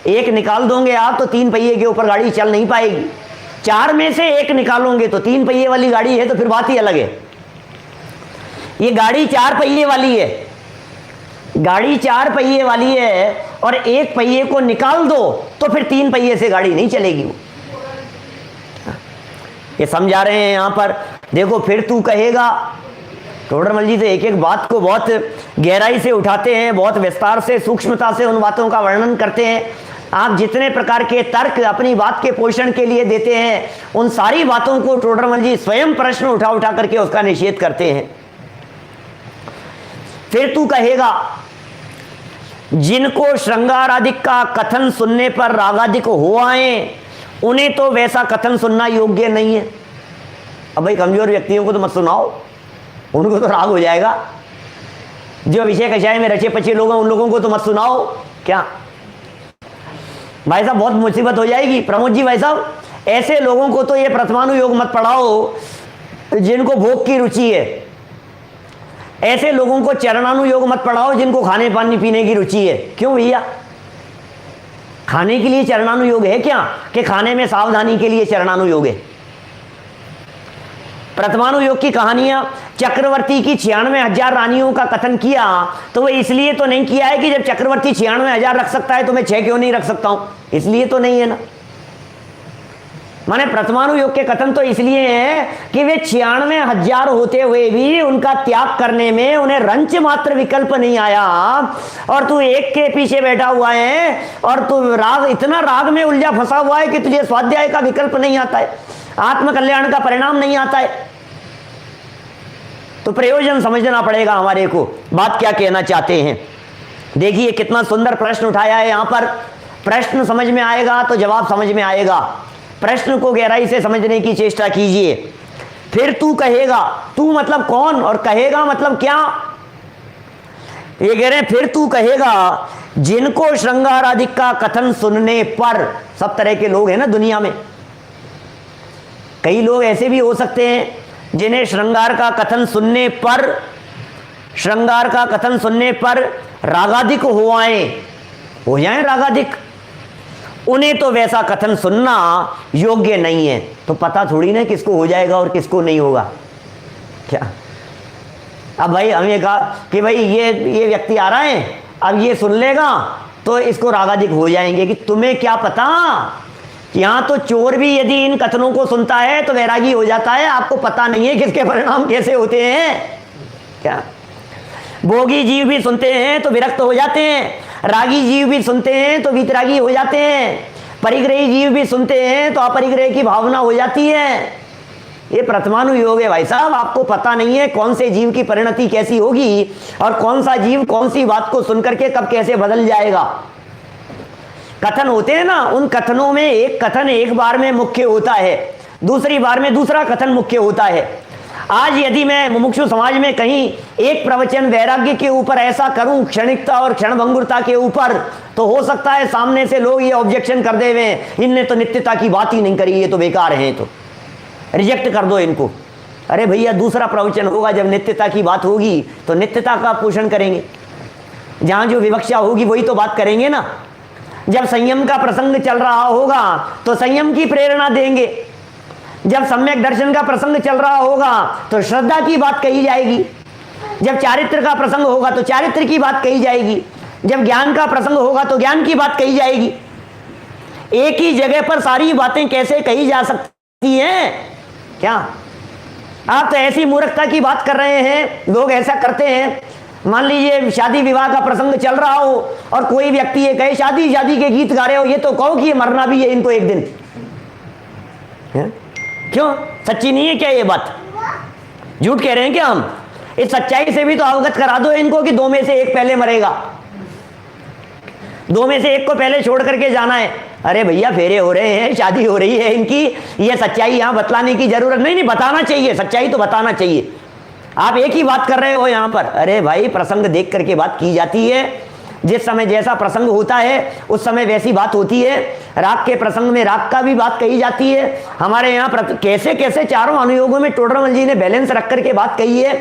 एक निकाल दोगे आप तो 3 पहिए के ऊपर गाड़ी चल नहीं पाएगी। 4 में से एक निकालोगे तो 3 पहिए वाली गाड़ी है, तो फिर बात ही अलग है। ये गाड़ी 4 पहिए वाली है, गाड़ी 4 पहिए वाली है और एक पहिए को निकाल दो तो फिर 3 पहिए से गाड़ी नहीं चलेगी। वो ये समझा रहे हैं यहां पर। देखो फिर तू कहेगा, टोडरमल जी तो एक एक बात को बहुत गहराई से उठाते हैं, बहुत विस्तार से सूक्ष्मता से उन बातों का वर्णन करते हैं। आप जितने प्रकार के तर्क अपनी बात के पोषण के लिए देते हैं, उन सारी बातों को टोडरमल जी स्वयं प्रश्न उठा उठा करके उसका निषेध करते हैं। फिर तू कहेगा जिनको श्रृंगार आदिक का कथन सुनने पर रागादिक हो आए, उन्हें तो वैसा कथन सुनना योग्य नहीं है। अब भाई कमजोर व्यक्तियों को तो मत सुनाओ, उनको तो राग हो जाएगा। जो विषय कषाय में रचे पचे लोग हैं उन लोगों को तो मत सुनाओ। क्या भाई साहब बहुत मुसीबत हो जाएगी। प्रमोद जी भाई साहब, ऐसे लोगों को तो ये प्रथमानुयोग मत पढ़ाओ जिनको भोग की रुचि है। ऐसे लोगों को चरणानुयोग मत पढ़ाओ जिनको खाने पानी पीने की रुचि है। क्यों भैया? खाने के लिए चरणानुयोग है क्या कि खाने में सावधानी के लिए चरणानुयोग है? प्रथमानुयोग की कहानियां, चक्रवर्ती की 96,000 रानियों का कथन किया तो वो इसलिए तो नहीं किया है कि जब चक्रवर्ती 96,000 रख सकता है तो मैं 6 क्यों नहीं रख सकता हूं, इसलिए तो नहीं है ना। माने प्रथमानुयोग के कथन तो इसलिए है कि वे 96,000 होते हुए भी उनका त्याग करने में उन्हें रंच मात्र विकल्प नहीं आया, और तू एक के पीछे बैठा हुआ है और तू राग, इतना राग में उलझा फंसा हुआ है कि तुझे स्वाध्याय का विकल्प नहीं आता है, आत्मकल्याण का परिणाम नहीं आता है। तो प्रयोजन समझना पड़ेगा हमारे को, बात क्या कहना चाहते हैं। देखिए कितना सुंदर प्रश्न उठाया है यहां पर। प्रश्न समझ में आएगा तो जवाब समझ में आएगा। प्रश्न को गहराई से समझने की चेष्टा कीजिए। फिर तू कहेगा, तू मतलब कौन और कहेगा मतलब क्या? ये कह रहे हैं फिर तू कहेगा जिनको श्रृंगार आदि का कथन सुनने पर, सब तरह के लोग हैं ना दुनिया में। कई लोग ऐसे भी हो सकते हैं जिन्हें श्रृंगार का कथन सुनने पर, श्रृंगार का कथन सुनने पर रागादिक हो जाएं रागादिक, उन्हें तो वैसा कथन सुनना योग्य नहीं है। तो पता थोड़ी ना किसको हो जाएगा और किसको नहीं होगा। क्या अब भाई हमें कहा कि भाई ये व्यक्ति आ रहा है, अब ये सुन लेगा तो इसको रागादिक हो जाएंगे, कि तुम्हें क्या पता, यहां तो चोर भी यदि इन कथनों को सुनता है तो वैरागी हो जाता है। आपको पता नहीं है किसके परिणाम कैसे होते हैं। क्या भोगी जीव भी सुनते हैं तो विरक्त हो जाते हैं, रागी जीव भी सुनते हैं तो वीतरागी हो जाते हैं, परिग्रही जीव भी सुनते हैं तो अपरिग्रह की भावना हो जाती है। ये प्रथमानुयोग है भाई साहब। आपको पता नहीं है कौन से जीव की परिणति कैसी होगी और कौन सा जीव कौन सी बात को सुनकर के कब कैसे बदल जाएगा। कथन होते हैं ना, उन कथनों में एक कथन एक बार में मुख्य होता है, दूसरी बार में दूसरा कथन मुख्य होता है। आज यदि मैं मुमुक्षु समाज में कहीं एक प्रवचन वैराग्य के ऊपर ऐसा करूं, क्षणिकता और क्षणभंगुरता के ऊपर, तो हो सकता है सामने से लोग ये ऑब्जेक्शन कर दे हुए, इनने तो नित्यता की बात ही नहीं करी, ये तो बेकार हैं, तो रिजेक्ट कर दो इनको। अरे भैया, दूसरा प्रवचन होगा जब नित्यता की बात होगी तो नित्यता का पोषण करेंगे, जहां जो विवक्षा होगी वही तो बात करेंगे ना। जब संयम का प्रसंग चल रहा होगा तो संयम की प्रेरणा देंगे, जब सम्यक दर्शन का प्रसंग चल रहा होगा तो श्रद्धा की बात कही जाएगी, जब चारित्र का प्रसंग होगा तो चारित्र की बात कही जाएगी, जब ज्ञान का प्रसंग होगा तो ज्ञान की बात कही जाएगी। एक ही जगह पर सारी बातें कैसे कही जा सकती हैं? क्या आप तो ऐसी मूर्खता की बात कर रहे हैं, लोग ऐसा करते हैं। मान लीजिए शादी विवाह का प्रसंग चल रहा हो और कोई व्यक्ति ये कहे शादी शादी के गीत गा रहे हो, ये तो कहो कि ये मरना भी है इनको एक दिन है? क्यों? सच्ची नहीं है क्या ये बात? झूठ कह रहे हैं क्या हम? इस सच्चाई से भी तो अवगत करा दो इनको कि दो में से एक पहले मरेगा, दो में से एक को पहले छोड़ करके जाना है। अरे भैया, फेरे हो रहे हैं, शादी हो रही है इनकी, ये सच्चाई यहां बतलाने की जरूरत नहीं, बताना चाहिए, सच्चाई तो बताना चाहिए। आप एक ही बात कर रहे हो यहां पर। अरे भाई, प्रसंग देख करके बात की जाती है, जिस समय जैसा प्रसंग होता है उस समय वैसी बात होती है। राग के प्रसंग में राग का भी बात कही जाती है। हमारे यहाँ कैसे कैसे चारों अनुयोगों में टोडरमल जी ने बैलेंस रख करके बात कही है।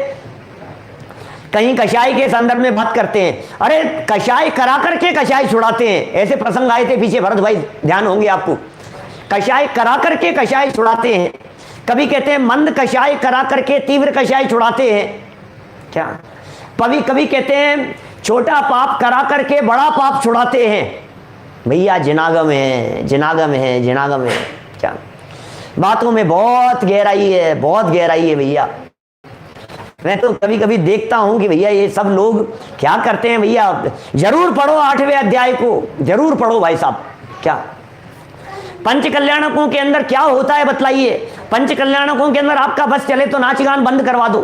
कहीं कषाय के संदर्भ में बात करते हैं, अरे कषाय करा करके कषाय छुड़ाते हैं, ऐसे प्रसंग आए थे पीछे, भरत भाई ध्यान होंगे आपको। कषाय करा करके कषाय छुड़ाते हैं, कभी कहते हैं मंद कषाय करा करके तीव्र कषाय छुड़ाते हैं। क्या कभी कहते हैं छोटा पाप करा करके बड़ा पाप छुड़ाते हैं। भैया जिनागम है, जिनागम है, जिनागम है। क्या बातों में बहुत गहराई है, बहुत गहराई है भैया। मैं तो कभी कभी देखता हूं कि भैया ये सब लोग क्या करते हैं। भैया जरूर पढ़ो 8वें अध्याय को, जरूर पढ़ो भाई साहब। क्या पंच कल्याणकों के अंदर क्या होता है बतलाइए। पंच कल्याणकों के अंदर आपका बस चले तो नाच गान बंद करवा दो।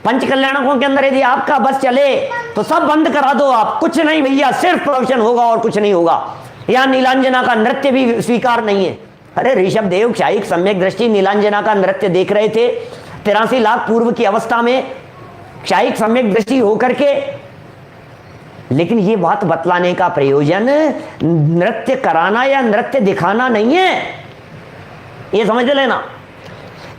पंच कल्याणकों के अंदर यदि आपका बस चले तो सब बंद करा दो आप, कुछ नहीं भैया, सिर्फ प्रवचन होगा और कुछ नहीं होगा। यहाँ नीलांजना का नृत्य भी स्वीकार नहीं है। अरे ऋषभ देव क्षायिक सम्यक दृष्टि नीलांजना का नृत्य देख रहे थे 83 लाख पूर्व की अवस्था में, क्षायिक सम्यक दृष्टि होकर के। लेकिन ये बात बतलाने का प्रयोजन नृत्य कराना या नृत्य दिखाना नहीं है, ये समझ लेना।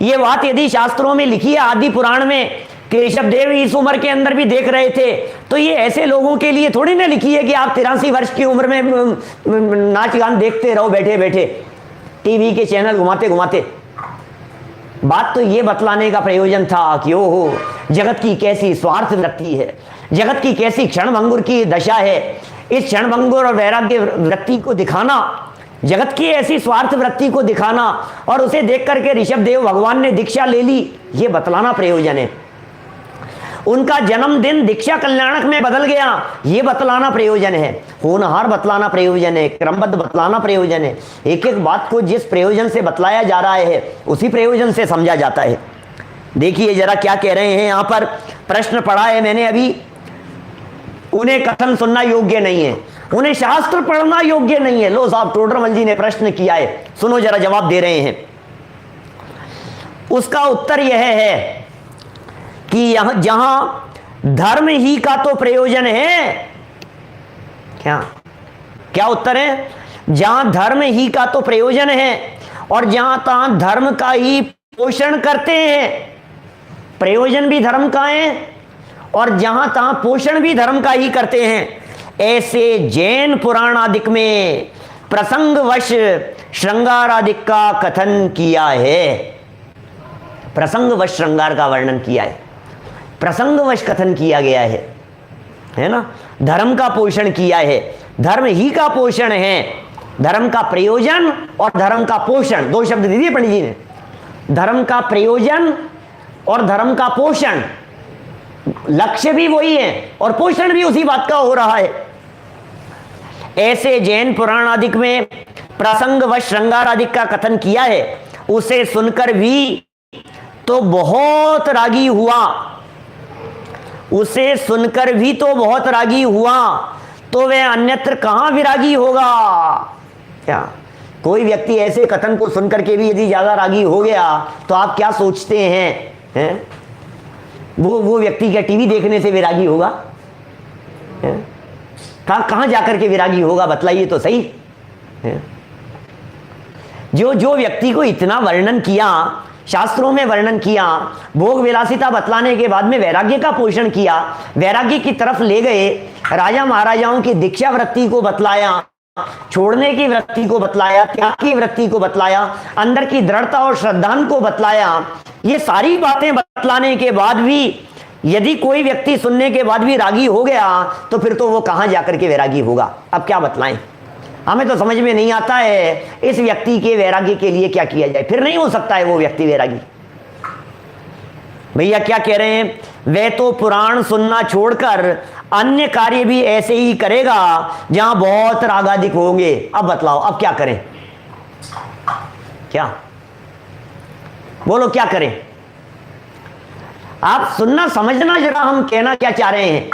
ये बात यदि शास्त्रों में लिखी है आदि पुराण में कि ऋषभ देव इस उम्र के अंदर भी देख रहे थे, तो ये ऐसे लोगों के लिए थोड़ी ना लिखी है कि आप 83 वर्ष की उम्र में नाच गान देखते रहो बैठे बैठे टीवी के चैनल घुमाते घुमाते। बात तो ये बतलाने का प्रयोजन था कि ओहो जगत की कैसी स्वार्थ वृत्ति है, जगत की कैसी क्षणभंगुर की दशा है। इस क्षणभंगुर और वैराग्य वृत्ति को दिखाना, जगत की ऐसी स्वार्थ वृत्ति को दिखाना, और उसे देख करके ऋषभ देव भगवान ने दीक्षा ले ली, ये बतलाना प्रयोजन है। उनका जन्मदिन दीक्षा कल्याणक में बदल गया, ये बतलाना प्रयोजन है। होनहार बतलाना प्रयोजन है, क्रमबद्ध बतलाना प्रयोजन है। एक एक बात को जिस प्रयोजन से बतलाया जा रहा है उसी प्रयोजन से समझा जाता है। देखिए जरा क्या कह रहे हैं यहाँ पर। प्रश्न पढ़ा है मैंने अभी, उन्हें कथन सुनना योग्य नहीं है, उन्हें शास्त्र पढ़ना योग्य नहीं है। लो साहब, टोडरमल जी ने प्रश्न किया है, सुनो जरा जवाब दे रहे हैं। उसका उत्तर यह है कि यहां जहां धर्म ही का तो प्रयोजन है, क्या क्या उत्तर है? जहां धर्म ही का तो प्रयोजन है और जहां तहां धर्म का ही पोषण करते हैं, प्रयोजन भी धर्म का है और जहां तहां पोषण भी धर्म का ही करते हैं, ऐसे जैन पुराण आदिक में प्रसंगवश श्रृंगार आदिक का कथन किया है। प्रसंगवश श्रृंगार का वर्णन किया है, प्रसंगवश कथन किया गया है ना। धर्म का पोषण किया है, धर्म ही का पोषण है। धर्म का प्रयोजन और धर्म का पोषण, दो शब्द दे दिए पंडित जी ने। धर्म का प्रयोजन और धर्म का पोषण, लक्ष्य भी वही है और पोषण भी उसी बात का हो रहा है। ऐसे जैन पुराण आदिक में प्रसंगवश श्रृंगार आदिक का कथन किया है। उसे सुनकर भी तो बहुत रागी हुआ, उसे सुनकर भी तो बहुत रागी हुआ। तो वह अन्यत्र कहां विरागी होगा। क्या कोई व्यक्ति ऐसे कथन को सुनकर के भी यदि ज्यादा रागी हो गया तो आप क्या सोचते हैं, वो व्यक्ति क्या टीवी देखने से विरागी होगा? कहां जाकर के विरागी होगा, बतलाइए तो सही। जो व्यक्ति को इतना वर्णन किया, शास्त्रों में वर्णन किया, भोग विलासिता बतलाने के बाद में वैराग्य का पोषण किया, वैराग्य की तरफ ले गए, राजा महाराजाओं की दीक्षा वृत्ति को बतलाया, छोड़ने की वृत्ति को बतलाया, त्याग की वृत्ति को बतलाया, अंदर की दृढ़ता और श्रद्धा को बतलाया। ये सारी बातें बतलाने के बाद भी यदि कोई व्यक्ति सुनने के बाद भी रागी हो गया तो फिर तो वो कहां जाकर के वैरागी होगा। अब क्या बतलाएं, हमें तो समझ में नहीं आता है इस व्यक्ति के वैराग्य के लिए क्या किया जाए। फिर नहीं हो सकता है वो व्यक्ति वैरागी। भैया क्या कह रहे हैं, वे तो पुराण सुनना छोड़कर अन्य कार्य भी ऐसे ही करेगा जहां बहुत रागाधिक होंगे। अब बतलाओ, अब क्या करें, क्या बोलो, क्या करें? आप सुनना समझना जरा, हम कहना क्या चाह रहे हैं।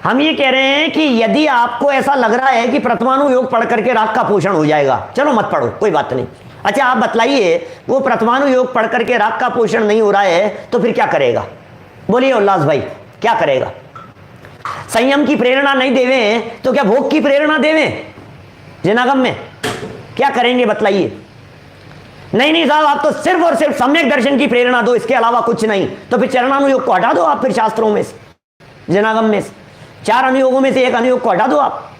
हम ये कह रहे हैं कि यदि आपको ऐसा लग रहा है कि प्रथमानु योग पढ़ करके राग का पोषण हो जाएगा, चलो मत पढ़ो, कोई बात नहीं। अच्छा आप बतलाइए, वो प्रथमानु योग पढ़ करके राग का पोषण नहीं हो रहा है तो फिर क्या करेगा? बोलिए उल्लास भाई, क्या करेगा? संयम की प्रेरणा नहीं देवे तो क्या भोग की प्रेरणा देवे जिनागम में? क्या करेंगे बतलाइए? नहीं साहब, आप तो सिर्फ और सिर्फ सम्यक दर्शन की प्रेरणा दो, इसके अलावा कुछ नहीं। तो फिर चरणानुयोग को हटा दो आप, फिर शास्त्रों में से, जनागम में से, 4 अनुयोगों में से एक अनुयोग को हटा दो आप।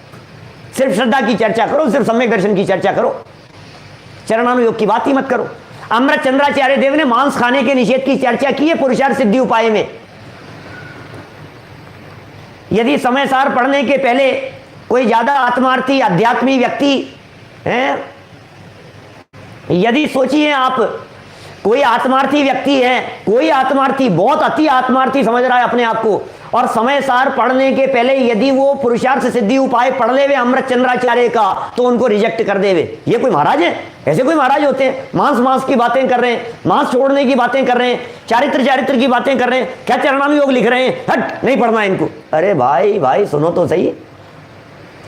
सिर्फ श्रद्धा की चर्चा करो, सिर्फ सम्यक दर्शन की चर्चा करो, चरणानुयोग की बात ही मत करो। अमृत चंद्राचार्य देव ने मांस खाने के निषेध की चर्चा की है पुरुषार्थ सिद्धि उपाय में। यदि समय सार पढ़ने के पहले कोई ज्यादा आत्मार्थी अध्यात्मी व्यक्ति है, यदि सोचिए आप कोई आत्मार्थी व्यक्ति है, कोई आत्मार्थी, बहुत अति आत्मार्थी समझ रहा है अपने आप को, और समय सार पढ़ने के पहले यदि वो पुरुषार्थ सिद्धि उपाय पढ़ लेवे अमृत चंद्राचार्य का तो उनको रिजेक्ट कर देवे। ये कोई महाराज है? ऐसे कोई महाराज होते हैं? मांस की बातें कर रहे हैं, मांस छोड़ने की बातें कर रहे हैं, चारित्र की बातें कर रहे हैं, क्या चरणानुयोग लिख रहे हैं, हट नहीं पढ़ना इनको। अरे भाई सुनो तो सही,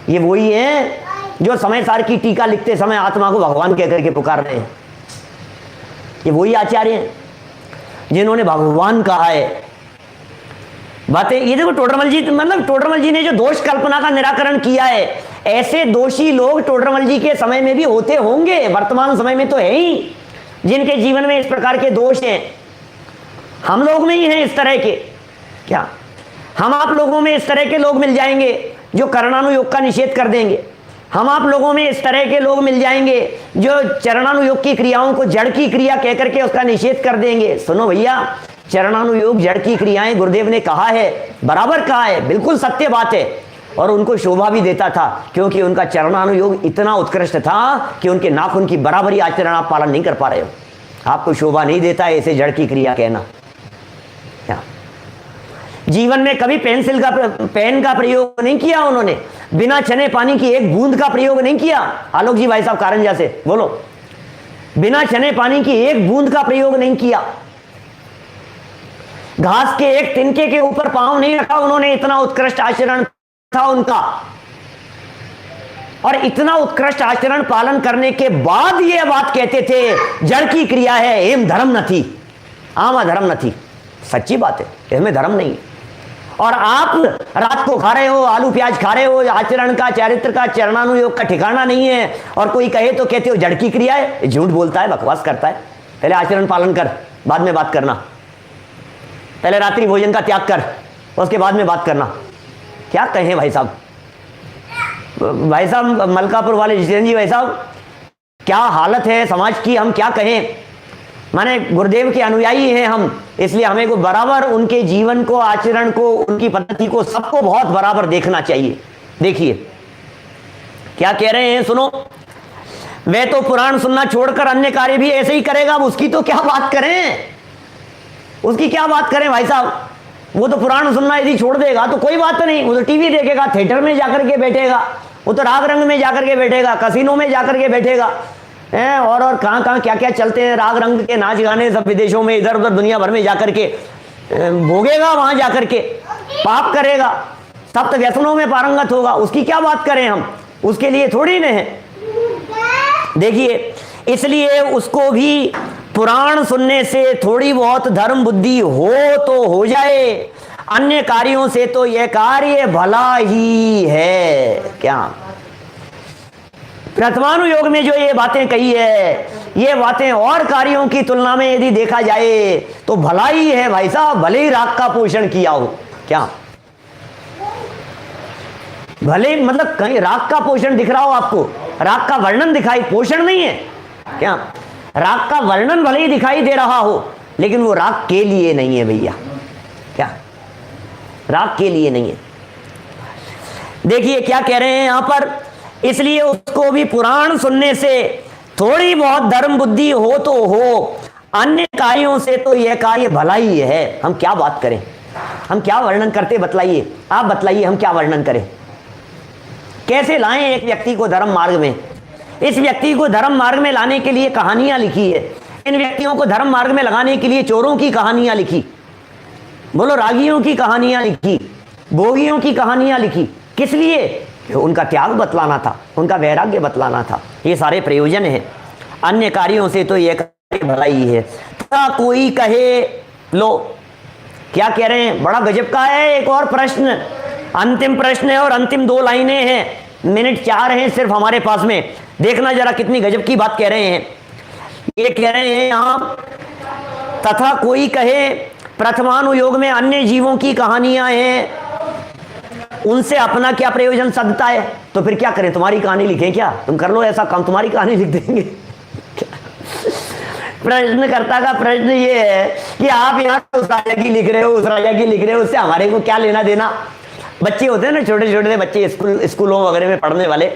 ये वही है जो समय सार की टीका लिखते समय आत्मा को भगवान कह करके पुकार रहे हैं। ये वही आचार्य हैं जिन्होंने भगवान कहा है। बातें ये देखो, टोडरमल जी, मतलब टोडरमल जी ने जो दोष कल्पना का निराकरण किया है, ऐसे दोषी लोग टोडरमल जी के समय में भी होते होंगे, वर्तमान समय में तो है ही, जिनके जीवन में इस प्रकार के दोष हैं। हम लोग में ही हैं इस तरह के, क्या हम आप लोगों में इस तरह के लोग मिल जाएंगे जो कर्णानुयोग का निषेध कर देंगे? हम आप लोगों में इस तरह के लोग मिल जाएंगे जो चरणानुयोग की क्रियाओं को जड़ की क्रिया कह करके उसका निषेध कर देंगे। सुनो भैया, चरणानुयोग जड़ की क्रियाएं गुरुदेव ने कहा है, बराबर कहा है, बिल्कुल सत्य बात है, और उनको शोभा भी देता था क्योंकि उनका चरणानुयोग इतना उत्कृष्ट था कि उनके नाखून की बराबरी आचरण आप पालन नहीं कर पा रहे हो। आपको शोभा नहीं देता है ऐसे जड़ की क्रिया कहना। जीवन में कभी पेन का प्रयोग नहीं किया उन्होंने, बिना छने पानी की एक बूंद का प्रयोग नहीं किया। आलोक जी भाई साहब कारंजा से बोलो, बिना छने पानी की एक बूंद का प्रयोग नहीं किया। घास के एक तिनके के ऊपर पांव नहीं रखा उन्होंने, इतना उत्कृष्ट आचरण था उनका। और इतना उत्कृष्ट आचरण पालन करने के बाद यह बात कहते थे जड़ की क्रिया है, एम धर्म न थी, आमा धर्म न थी। सच्ची बात है, इसमें धर्म नहीं। और आप रात को खा रहे हो, आलू प्याज खा रहे हो, आचरण का, चारित्र का, चरणानुयोग का ठिकाना नहीं है, और कोई कहे तो कहते हो जड़ की क्रिया है। झूठ बोलता है, बकवास करता है। पहले आचरण पालन कर, बाद में बात करना। पहले रात्रि भोजन का त्याग कर, उसके बाद में बात करना। क्या कहें भाई साहब, भाई साहब मलकापुर वाले जितेंद्र जी भाई साहब, क्या हालत है समाज की, हम क्या कहें। माने गुरुदेव के अनुयायी हैं हम, इसलिए हमें को बराबर उनके जीवन को, आचरण को, उनकी पद्धति को, सबको बहुत बराबर देखना चाहिए। देखिए क्या कह रहे हैं, सुनो। वे तो पुराण सुनना छोड़कर अन्य कार्य भी ऐसे ही करेगा। उसकी तो क्या बात करें, उसकी क्या बात करें भाई साहब। वो तो पुराण सुनना यदि छोड़ देगा तो कोई बात नहीं, वो तो टीवी देखेगा, थिएटर में जाकर के बैठेगा, वो तो राग रंग में जाकर के बैठेगा, कसिनो में जाकर के बैठेगा, और कहाँ क्या क्या चलते हैं राग रंग के नाच गाने सब विदेशों में, इधर उधर दुनिया भर में जाकर के भोगेगा, वहां जाकर के पाप करेगा। तब तो व्यसनों में पारंगत होगा, उसकी क्या बात करें हम, उसके लिए थोड़ी न है। देखिए, इसलिए उसको भी पुराण सुनने से थोड़ी बहुत धर्म बुद्धि हो तो हो जाए, अन्य कार्यों से तो यह कार्य भला ही है। क्या प्रथमानुयोग में जो ये बातें कही है, ये बातें और कार्यों की तुलना में यदि देखा जाए तो भला ही है भाई साहब, भले ही राग का पोषण किया हो। क्या भले मतलब कहीं राग का पोषण दिख रहा हो आपको, राग का वर्णन दिखाई, पोषण नहीं है। क्या राग का वर्णन भले ही दिखाई दे रहा हो, लेकिन वो राग के लिए नहीं है भैया। क्या राग के लिए नहीं है। देखिए क्या कह रहे हैं यहां पर, इसलिए उसको भी पुराण सुनने से थोड़ी बहुत धर्म बुद्धि हो तो हो, अन्य कार्यों से तो यह कार्य भला ही है। हम क्या बात करें, हम क्या वर्णन करते, बतलाइए, आप बतलाइए हम क्या वर्णन करें, कैसे लाएं एक व्यक्ति को धर्म मार्ग में। इस व्यक्ति को धर्म मार्ग में लाने के लिए कहानियां लिखी है, इन व्यक्तियों को धर्म मार्ग में लगाने के लिए चोरों की कहानियां लिखी, बोलो रागियों की कहानियां लिखी, भोगियों की कहानियां लिखी, किस लिए? उनका त्याग बतलाना था, उनका वैराग्य बतलाना था। ये सारे प्रयोजन है। अन्य कार्यों से तो यह कार्य भला ही है। तथा कोई कहे, लो क्या कह रहे हैं, बड़ा गजब का है। एक और प्रश्न, अंतिम प्रश्न है और अंतिम 2 लाइनें हैं, मिनट 4 हैं सिर्फ हमारे पास में। देखना जरा कितनी गजब की बात कह रहे हैं। ये कह रहे हैं यहां, तथा कोई कहे प्रथमानुयोग में अन्य जीवों की कहानियां हैं, उनसे अपना क्या प्रयोजन सदता है? तो फिर क्या करें, तुम्हारी कहानी लिखें क्या? तुम कर लो ऐसा काम, तुम्हारी कहानी लिख देंगे। प्रश्नकर्ता का प्रश्न ये है कि आप यहाँ उस राजा की लिख रहे हो, उस राजा की लिख रहे हो, उससे हमारे को क्या लेना देना? बच्चे होते हैं ना, छोटे छोटे बच्चे स्कूलों वगैरह में पढ़ने वाले,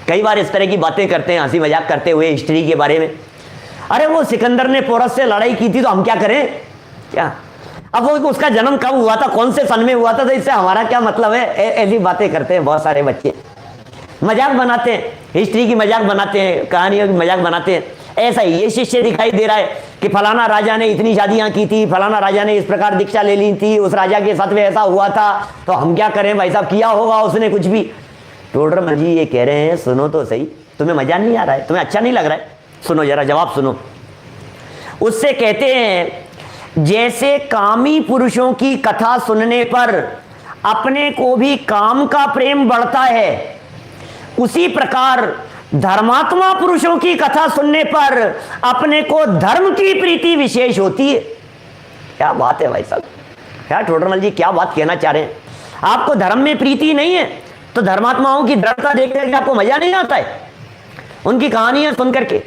कई बार इस तरह की बातें करते हैं, हंसी मजाक करते हुए हिस्ट्री के बारे में। अरे वो सिकंदर ने पोरस से लड़ाई की थी तो हम क्या करें? क्या अब वो उसका जन्म कब हुआ था, कौन से सन में हुआ था, तो इससे हमारा क्या मतलब है? ऐसी बातें करते हैं बहुत सारे बच्चे, मजाक बनाते हैं, हिस्ट्री की मजाक बनाते हैं, कहानियों की मजाक बनाते हैं। ऐसा ही ये शिष्य दिखाई दे रहा है कि फलाना राजा ने इतनी शादियां की थी, फलाना राजा ने इस प्रकार दीक्षा ले ली थी, उस राजा के साथ में ऐसा हुआ था, तो हम क्या करें भाई साहब, किया होगा उसने कुछ भी। टोडरमल जी ये कह रहे हैं, सुनो तो सही, तुम्हें मजा नहीं आ रहा है, तुम्हें अच्छा नहीं लग रहा है, सुनो जरा जवाब सुनो। उससे कहते हैं, जैसे कामी पुरुषों की कथा सुनने पर अपने को भी काम का प्रेम बढ़ता है, उसी प्रकार धर्मात्मा पुरुषों की कथा सुनने पर अपने को धर्म की प्रीति विशेष होती है। क्या बात है भाई साहब, क्या टोडरमल जी क्या बात कहना चाह रहे हैं? आपको धर्म में प्रीति नहीं है तो धर्मात्माओं की दृढ़ता देख करके आपको मजा नहीं आता है? उनकी कहानियां सुन करके,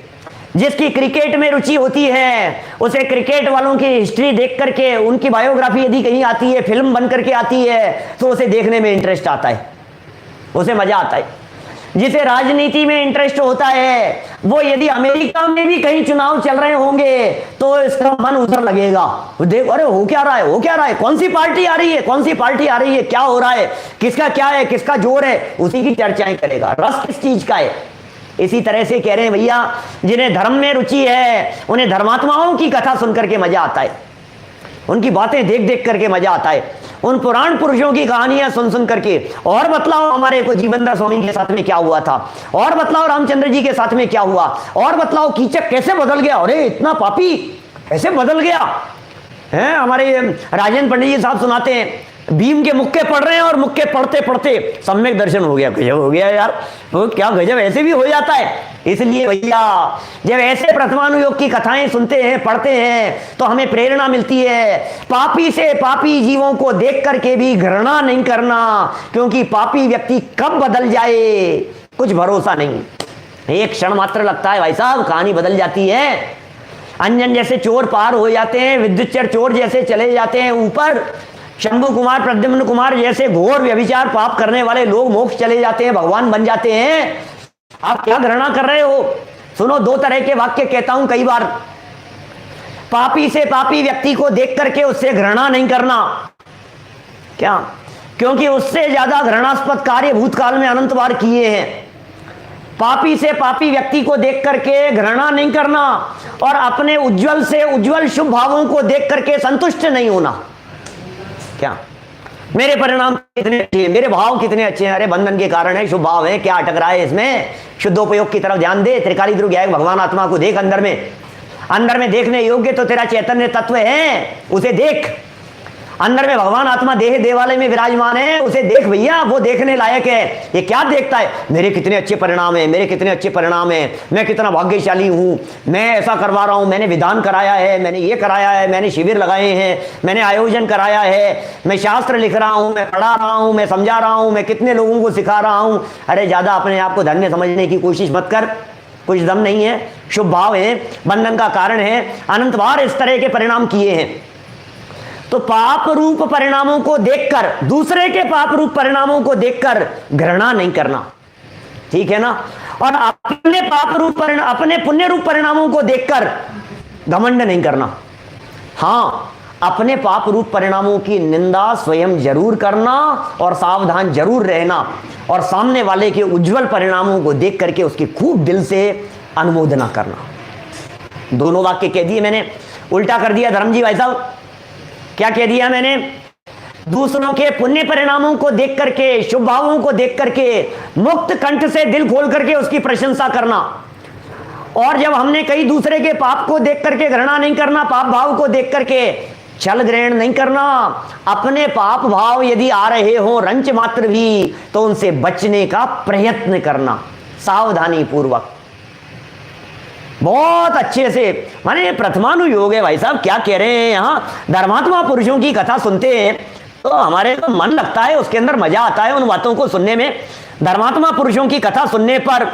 जिसकी क्रिकेट में रुचि होती है उसे क्रिकेट वालों की हिस्ट्री देख करके, उनकी बायोग्राफी यदि कहीं आती है, फिल्म बन करके आती है, तो उसे देखने में इंटरेस्ट आता है, उसे मजा आता है। जिसे राजनीति में इंटरेस्ट होता है, वो यदि अमेरिका में भी कहीं चुनाव चल रहे होंगे तो इसका मन उधर लगेगा, देख अरे हो क्या रहा है, हो क्या रहा है, कौन सी पार्टी आ रही है, कौन सी पार्टी आ रही है, क्या हो रहा है, किसका क्या है, किसका जोर है, उसी की चर्चाएं करेगा। रस किस चीज का है? इसी तरह से कह रहे हैं भैया, जिन्हें धर्म में रुचि है उन्हें धर्मात्माओं की कथा सुन करके मजा आता है, उनकी बातें देख देख करके मजा आता है, उन पुराण पुरुषों की कहानियां सुन सुन करके। और बतलाओ हमारे को जीवनदास स्वामी के साथ में क्या हुआ था, और बतलाओ रामचंद्र जी के साथ में क्या हुआ, और बतलाओ कीचक कैसे बदल गया, अरे इतना पापी कैसे बदल गया है। हमारे राजेंद्र पंडित जी साहब सुनाते हैं, भीम के मुक्के पढ़ रहे हैं और मुक्के पढ़ते पढ़ते सम्यक दर्शन हो गया। गजब हो गया यार, वो क्या गजब ऐसे भी हो जाता है। इसलिए भैया जब ऐसे प्रथमानुयोग की कथाएं सुनते हैं, पढ़ते हैं, तो हमें प्रेरणा मिलती है पापी से पापी जीवों को देख करके भी घृणा नहीं करना, क्योंकि पापी व्यक्ति कब बदल जाए कुछ भरोसा नहीं, एक क्षण मात्र लगता है भाई साहब, कहानी बदल जाती है। अंजन जैसे चोर पार हो जाते हैं, विद्युच्चर चोर जैसे चले जाते हैं ऊपर, शंभु कुमार प्रद्युम्न कुमार जैसे घोर व्यभिचार पाप करने वाले लोग मोक्ष चले जाते हैं, भगवान बन जाते हैं। आप क्या घृणा कर रहे हो? सुनो, 2 तरह के वाक्य कहता हूं कई बार। पापी से पापी व्यक्ति को देख करके उससे घृणा नहीं करना, क्या? क्योंकि उससे ज्यादा घृणास्पद कार्य भूतकाल में अनंत बार किए हैं। पापी से पापी व्यक्ति को देख करके घृणा नहीं करना, और अपने उज्जवल से उज्जवल शुभ भावों को देख करके संतुष्ट नहीं होना। क्या मेरे परिणाम कितने अच्छे हैं, मेरे भाव कितने अच्छे हैं। अरे बंधन के कारण है, शुभ भाव है, क्या अटक रहा है इसमें? शुद्धोपयोग की तरफ ध्यान दे, त्रिकाली ध्रुव ज्ञायक भगवान आत्मा को देख अंदर में देखने योग्य तो तेरा चैतन्य तत्व है, उसे देख। अंदर में भगवान आत्मा देह देवालय में विराजमान है, उसे देख भैया, वो देखने लायक है। ये क्या देखता है? मेरे कितने अच्छे परिणाम है, मेरे कितने अच्छे परिणाम है, मैं कितना भाग्यशाली हूं, मैं ऐसा करवा रहा हूं, मैंने विधान कराया है, मैंने ये कराया है, मैंने शिविर लगाए हैं, मैंने आयोजन कराया है, मैं शास्त्र लिख रहा हूं, मैं पढ़ा रहा हूं, मैं समझा रहा हूं, मैं कितने लोगों को सिखा रहा हूं। अरे ज्यादा अपने आप को धन्य समझने की कोशिश मत कर, कुछ दम नहीं है। शुभ भाव है, बंधन का कारण है, अनंत बार इस तरह के परिणाम किए हैं। तो पाप रूप परिणामों को देखकर, दूसरे के पाप रूप परिणामों को देखकर घृणा नहीं करना, ठीक है ना? और अपने पाप रूप अपने पुण्य रूप परिणामों को देखकर घमंड नहीं करना। हां, अपने पाप रूप परिणामों की निंदा स्वयं जरूर करना और सावधान जरूर रहना, और सामने वाले के उज्जवल परिणामों को देख करके उसकी खूब दिल से अनुमोदना करना। दोनों वाक्य कह दिए मैंने, उल्टा कर दिया धर्म जी भाई साहब। क्या कह दिया मैंने? दूसरों के पुण्य परिणामों को देख करके, शुभ भावों को देख करके मुक्त कंठ से दिल खोल करके उसकी प्रशंसा करना। और जब हमने कई दूसरे के पाप को देख करके घृणा नहीं करना, पाप भाव को देख करके छल ग्रहण नहीं करना। अपने पाप भाव यदि आ रहे हो रंच मात्र भी, तो उनसे बचने का प्रयत्न करना सावधानी पूर्वक, बहुत अच्छे से। माने प्रथमानुयोग है भाई साहब, क्या कह रहे हैं यहाँ? धर्मात्मा पुरुषों की कथा सुनते हैं तो हमारे तो मन लगता है, उसके अंदर मजा आता है उन बातों को सुनने में। धर्मात्मा पुरुषों की कथा सुनने पर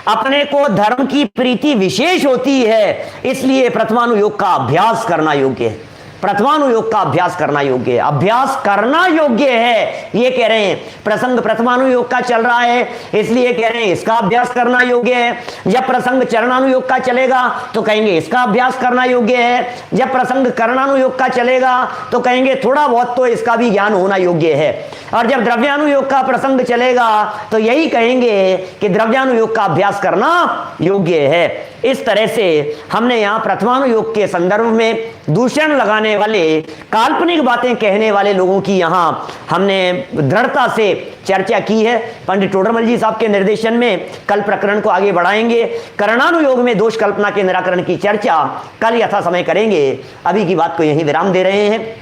अपने को धर्म की प्रीति विशेष होती है, इसलिए प्रथमानुयोग का अभ्यास करना योग्य है। प्रथमानुयोग का अभ्यास करना योग्य है, अभ्यास करना योग्य है, ये कह रहे हैं। प्रसंग प्रथमानुयोग का चल रहा है, इसलिए कह रहे हैं इसका अभ्यास करना योग्य है। जब प्रसंग चरणानुयोग का चलेगा तो कहेंगे इसका अभ्यास करना योग्य है। जब प्रसंग करणानुयोग का चलेगा तो कहेंगे थोड़ा बहुत तो इसका भी ज्ञान होना योग्य है। और जब द्रव्यानुयोग का प्रसंग चलेगा तो यही कहेंगे कि द्रव्यानुयोग का अभ्यास करना योग्य है। इस तरह से हमने यहाँ प्रथमानुयोग के संदर्भ में दूषण लगाने वाले, काल्पनिक बातें कहने वाले लोगों की यहाँ हमने दृढ़ता से चर्चा की है। पंडित टोडरमल जी साहब के निर्देशन में कल प्रकरण को आगे बढ़ाएंगे। करणानुयोग में दोष कल्पना के निराकरण की चर्चा कल यथा समय करेंगे। अभी की बात को यहीं विराम दे रहे हैं।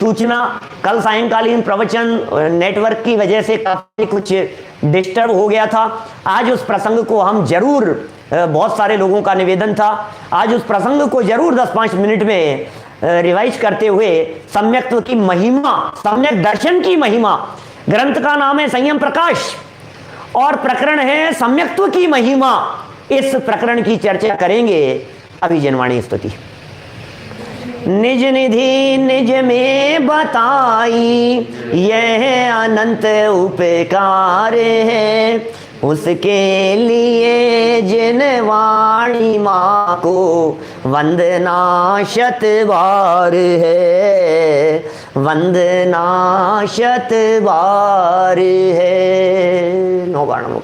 सूचना, कल सायंकालीन प्रवचन नेटवर्क की वजह से काफी कुछ डिस्टर्ब हो गया था। आज उस प्रसंग को हम जरूर, बहुत सारे लोगों का निवेदन था, आज उस प्रसंग को जरूर 10-5 मिनट में रिवाइज करते हुए सम्यक्त्व की महिमा, सम्यक दर्शन की महिमा, ग्रंथ का नाम है संयम प्रकाश और प्रकरण है सम्यक्त्व की महिमा, इस प्रकरण की चर्चा करेंगे। अभिजनवाणी स्तुति। निज निधि निज में बताई, यह अनंत उपकार है, उसके लिए जिन वाणी माँ को वंदना शत बार है, वंदना शत बार है। नौ बार नमो।